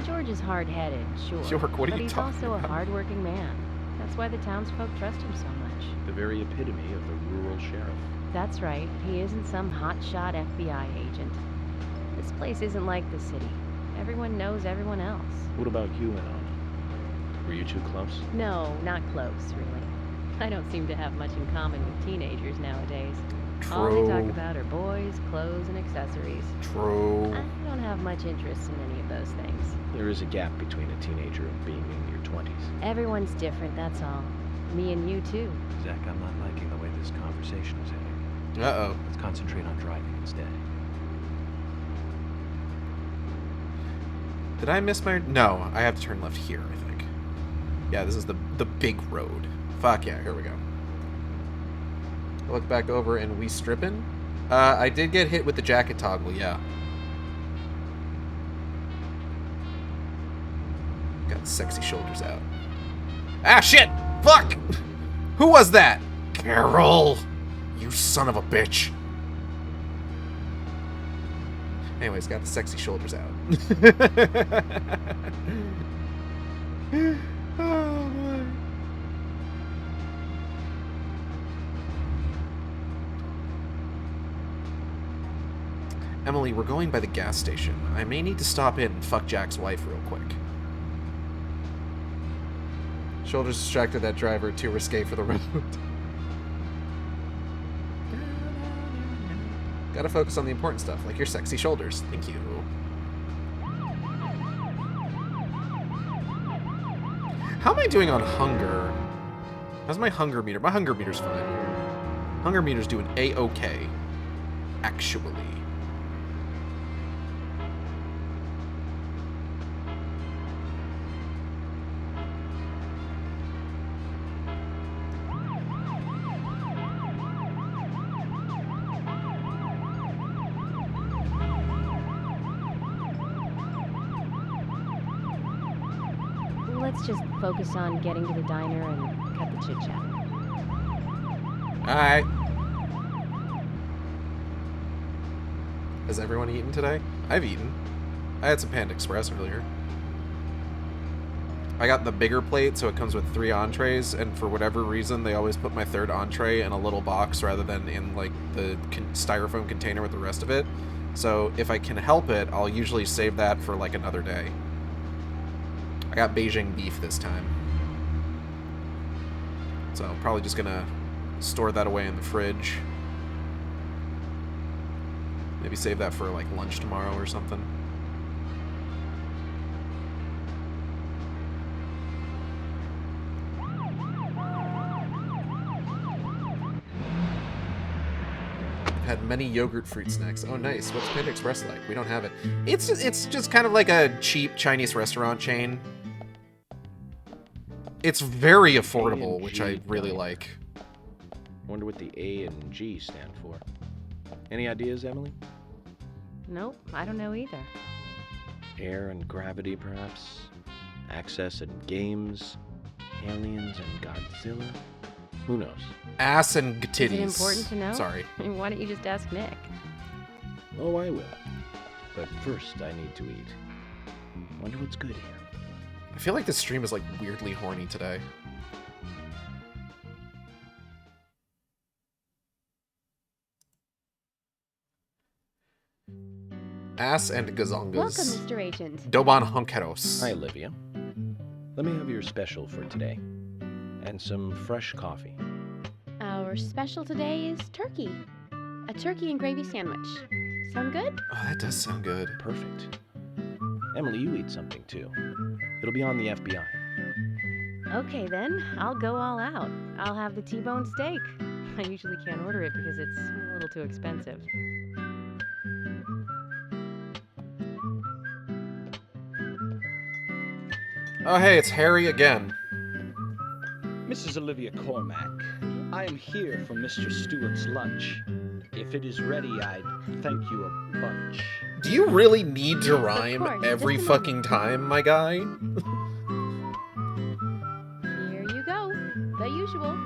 George is hard-headed, sure. York, what are but you he's talking also about? a hard-working man. That's why the townsfolk trust him so much. The very epitome of the rural sheriff. That's right. He isn't some hotshot FBI agent. This place isn't like the city. Everyone knows everyone else. What about you and Anna? Were you two close? No, not close, really. I don't seem to have much in common with teenagers nowadays. All they talk about are boys, clothes, and accessories. True. I don't have much interest in any of those things. There is a gap between a teenager and being in your 20s. Everyone's different, that's all. Me and you, too. Zach, I'm not liking the way this conversation is heading. Uh-oh. Let's concentrate on driving instead. Did I miss my... No, I have to turn left here, I think. Yeah, this is the big road. Fuck yeah, here we go. I look back over and we stripping. I did get hit with the jacket toggle, yeah. Got sexy shoulders out. Ah, shit! Fuck! Who was that? Carol! You son of a bitch. Anyways, got the sexy shoulders out. Oh, boy. Emily, we're going by the gas station. I may need to stop in and fuck Jack's wife real quick. Shoulders distracted that driver, too risque for the road. Gotta focus on the important stuff, like your sexy shoulders. Thank you. How am I doing on hunger? How's my hunger meter? My hunger meter's fine. Hunger meter's doing A-okay. Actually. Let's just focus on getting to the diner and cut the chit-chat. Alright. Has everyone eaten today? I've eaten. I had some Panda Express earlier. I got the bigger plate, so it comes with 3 entrees, and for whatever reason, they always put my 3rd entree in a little box rather than in, like, the styrofoam container with the rest of it. So, if I can help it, I'll usually save that for, like, another day. I got Beijing beef this time. So I'm probably just gonna store that away in the fridge. Maybe save that for like lunch tomorrow or something. I've had many yogurt fruit snacks. Oh nice. What's Panda Express like? We don't have it. It's just kind of like a cheap Chinese restaurant chain. It's very affordable, which I really like. Wonder what the A and G stand for. Any ideas, Emily? Nope, I don't know either. Air and gravity, perhaps? Access and games? Aliens and Godzilla? Who knows? Ass and titties. Is it important to know? Sorry. Why don't you just ask Nick? Oh, I will. But first, I need to eat. Wonder what's good here. I feel like this stream is like weirdly horny today. Ass and gazongas. Welcome, Mr. Agent. Doban honkeros. Hi, Olivia. Let me have your special for today. And some fresh coffee. Our special today is turkey. A turkey and gravy sandwich. Sound good? Oh, that does sound good. Perfect. Emily, you eat something too. It'll be on the FBI. Okay then, I'll go all out. I'll have the T-bone steak. I usually can't order it because it's a little too expensive. Oh hey, it's Harry again. Mrs. Olivia Cormack, I am here for Mr. Stewart's lunch. If it is ready, I'd thank you a bunch. Do you really need to rhyme course, every just a fucking time, my guy? Here you go. The usual.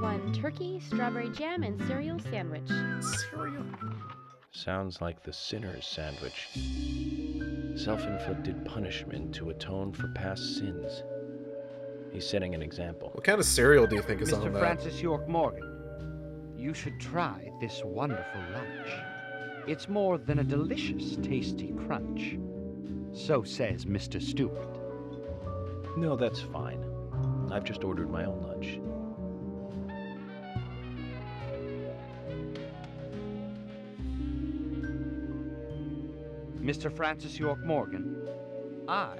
1 turkey, strawberry jam, and cereal sandwich. Cereal? Sounds like the sinner's sandwich. Self-inflicted punishment to atone for past sins. He's setting an example. What kind of cereal do you think is on Mr. that? Francis York Morgan, you should try this wonderful lunch. It's more than a delicious, tasty crunch. So says Mr. Stewart. No, that's fine. I've just ordered my own lunch. Mr. Francis York Morgan, I,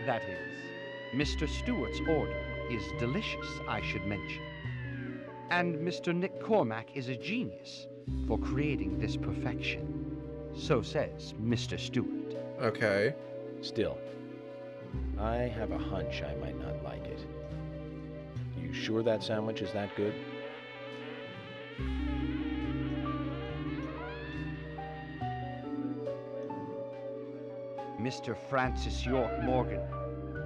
that is, Mr. Stewart's order is delicious, I should mention. And Mr. Nick Cormack is a genius for creating this perfection. So says Mr. Stewart. Okay. Still, I have a hunch I might not like it. You sure that sandwich is that good? Mr. Francis York Morgan,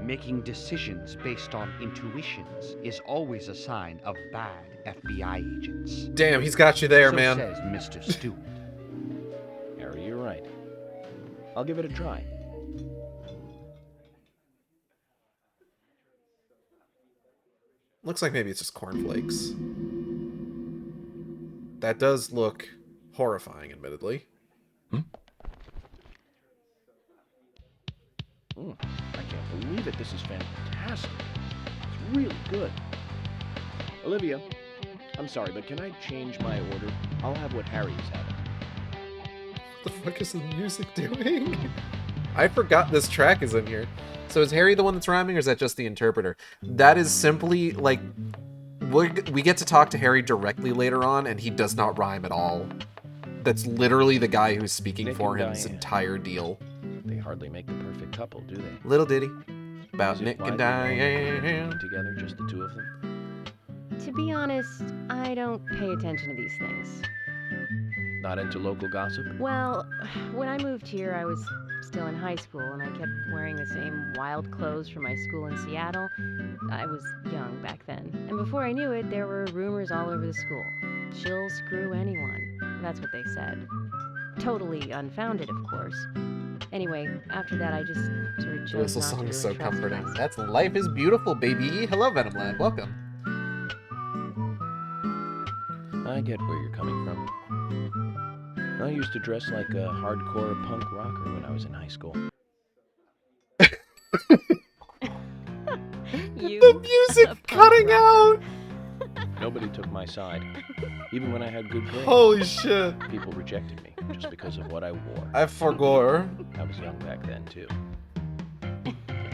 making decisions based on intuitions is always a sign of bad FBI agents. Damn, he's got you there, so man. Says Mr. Stewart. Harry, you're right. I'll give it a try. Looks like maybe it's just cornflakes. That does look horrifying, admittedly. I can't believe it. This is fantastic. It's really good. Olivia, I'm sorry, but can I change my order? I'll have what Harry is having. What the fuck is the music doing? I forgot this track is in here. So is Harry the one that's rhyming, or is that just the interpreter? That is simply, like, we get to talk to Harry directly later on, and he does not rhyme at all. That's literally the guy who's speaking Nick for and him this Diane. entire deal. They hardly make the perfect couple, do they? Little ditty about Is it Nick why and they won't Diane. work together, just the two of them? To be honest, I don't pay attention to these things. Not into local gossip? Well, when I moved here, I was still in high school, and I kept wearing the same wild clothes from my school in Seattle. I was young back then. And before I knew it, there were rumors all over the school. She'll screw anyone. That's what they said. Totally unfounded, of course. Anyway, after that, I just sort of The chose whistle not to song really is so trust comforting. myself. That's Life is Beautiful, baby. Hello, Venom Lad. Welcome. I get where you're coming from. I used to dress like a hardcore punk rocker when I was in high school. The music cutting out! Nobody took my side. Even when I had good grades. Holy shit. People rejected me just because of what I wore. I forgot. I was young back then, too.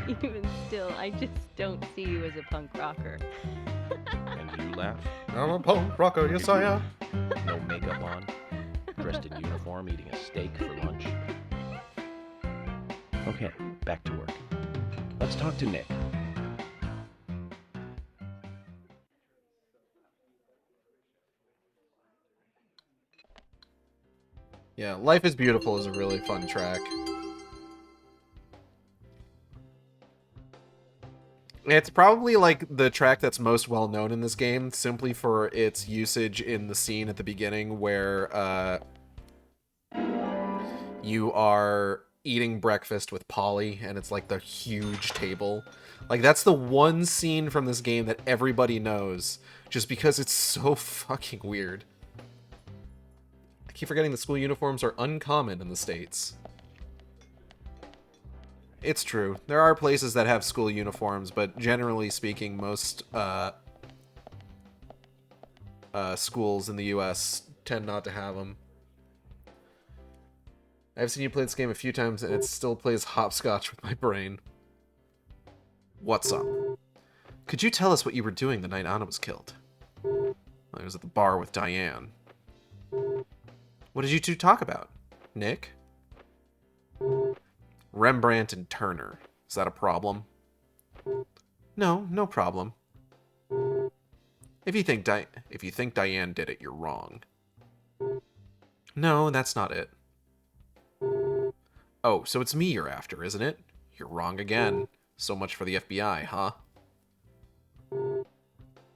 Even still, I just don't see you as a punk rocker. And you laugh? I'm a punk rocker, yes I am. No makeup on. Dressed in uniform, eating a steak for lunch. Okay, back to work. Let's talk to Nick. Yeah, Life is Beautiful is a really fun track. It's probably like the track that's most well known in this game, simply for its usage in the scene at the beginning where you are eating breakfast with Polly, and it's like the huge table. Like, that's the one scene from this game that everybody knows, just because it's so fucking weird. I keep forgetting that school uniforms are uncommon in the States. It's true. There are places that have school uniforms, but generally speaking, most schools in the U.S. tend not to have them. I've seen you play this game a few times, and it still plays hopscotch with my brain. What's up? Could you tell us what you were doing the night Anna was killed? I was at the bar with Diane. What did you two talk about? Nick? Rembrandt and Turner. Is that a problem? No, no problem. If you think Diane did it, you're wrong. No, that's not it. Oh, so it's me you're after, isn't it? You're wrong again. So much for the FBI, huh?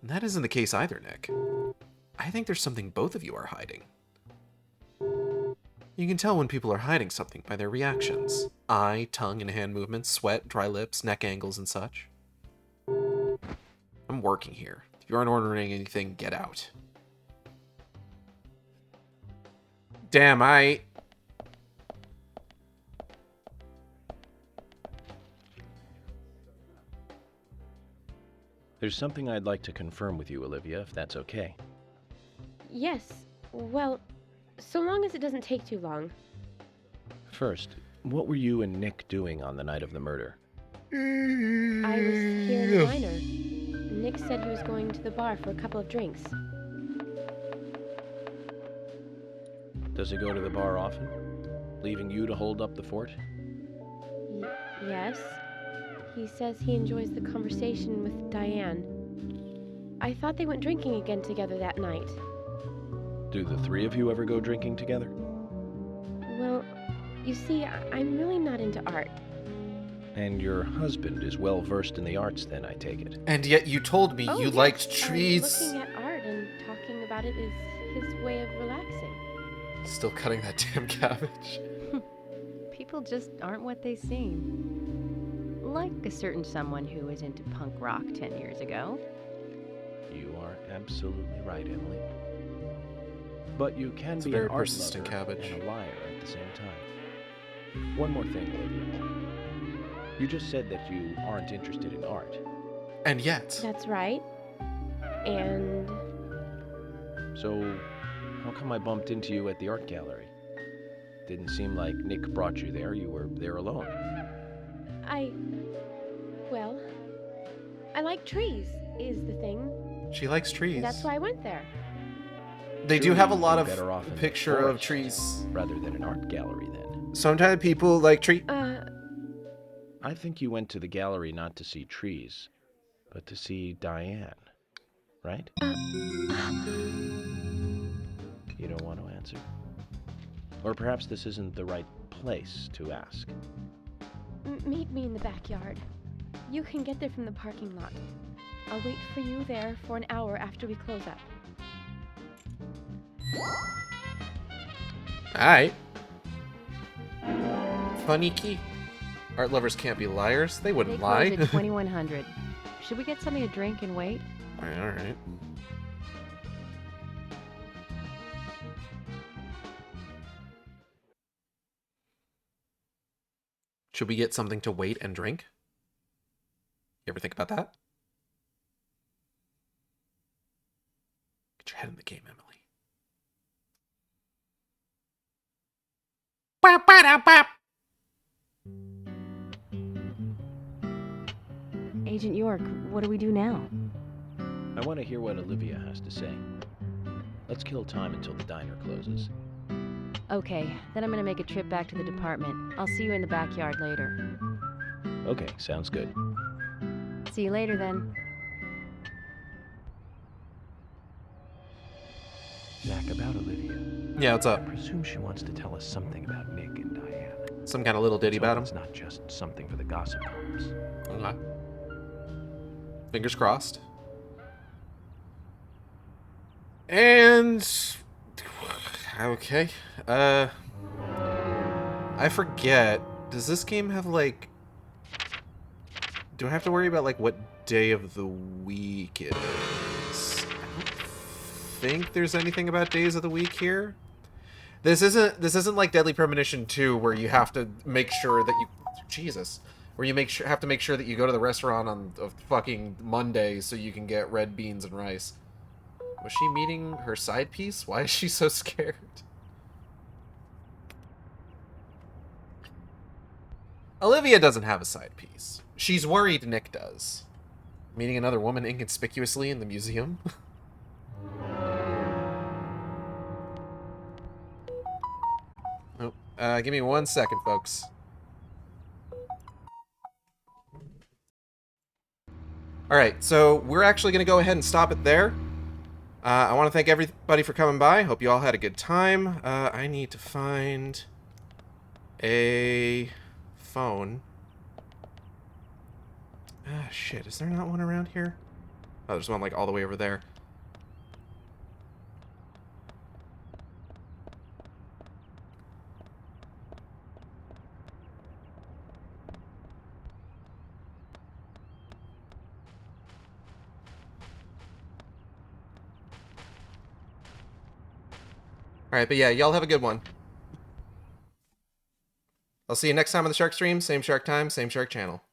That isn't the case either, Nick. I think there's something both of you are hiding. You can tell when people are hiding something by their reactions. Eye, tongue, and hand movements, sweat, dry lips, neck angles, and such. I'm working here. If you aren't ordering anything, get out. Damn, There's something I'd like to confirm with you, Olivia, if that's okay. Yes, well, so long as it doesn't take too long. First, what were you and Nick doing on the night of the murder? I was here in the diner. Nick said he was going to the bar for a couple of drinks. Does he go to the bar often? Leaving you to hold up the fort? Yes. He says he enjoys the conversation with Diane. I thought they went drinking again together that night. Do the three of you ever go drinking together? Well, you see, I'm really not into art. And your husband is well versed in the arts then, I take it. And yet you told me you liked trees. Looking at art and talking about it is his way of relaxing. Still cutting that damn cabbage. People just aren't what they seem. Like a certain someone who was into punk rock 10 years ago. You are absolutely right, Emily. But you can It's be a very an art persistent lover cabbage. and a liar at the same time. One more thing, Olivia. You just said that you aren't interested in art. And yet. That's right. And So, how come I bumped into you at the art gallery? Didn't seem like Nick brought you there. You were there alone. well, I like trees, is the thing. She likes trees. That's why I went there. They do Surely have a you'd lot be of better off in the picture of forest trees. rather than an art gallery then. Sometimes people like tree. I think you went to the gallery not to see trees, but to see Diane, right? You don't want to answer? Or perhaps this isn't the right place to ask. Meet me in the backyard. You can get there from the parking lot. I'll wait for you there for an hour after we close up. Alright. Funny key. Art lovers can't be liars. They They wouldn't close lie. at 2100. Should we get something to drink and wait? Alright. Should we get something to wait and drink? You ever think about that? Get your head in the game, Emily. Agent York, what do we do now? I want to hear what Olivia has to say. Let's kill time until the diner closes. Okay, then I'm gonna make a trip back to the department. I'll see you in the backyard later. Okay, sounds good. See you later then. Zach, about Olivia. Yeah, what's up? I presume she wants to tell us something about Nick and Diane. Some kind of little ditty about him? It's not just something for the gossip columns. Okay. Fingers crossed. And okay. I forget. Does this game have like do I have to worry about like what day of the week it is? I don't think there's anything about days of the week here. This isn't like Deadly Premonition 2 where you have to make sure that you where you have to make sure that you go to the restaurant on a fucking Monday so you can get red beans and rice. Was she meeting her side piece? Why is she so scared? Olivia doesn't have a side piece. She's worried Nick does. Meeting another woman inconspicuously in the museum? Oh, give me 1 second, folks. Alright, so we're actually going to go ahead and stop it there. I want to thank everybody for coming by. Hope you all had a good time. I need to find a phone. Ah, shit. Is there not one around here? Oh, there's one, like, all the way over there. Alright, but yeah, y'all have a good one. I'll see you next time on the Shark Stream. Same Shark time, same Shark channel.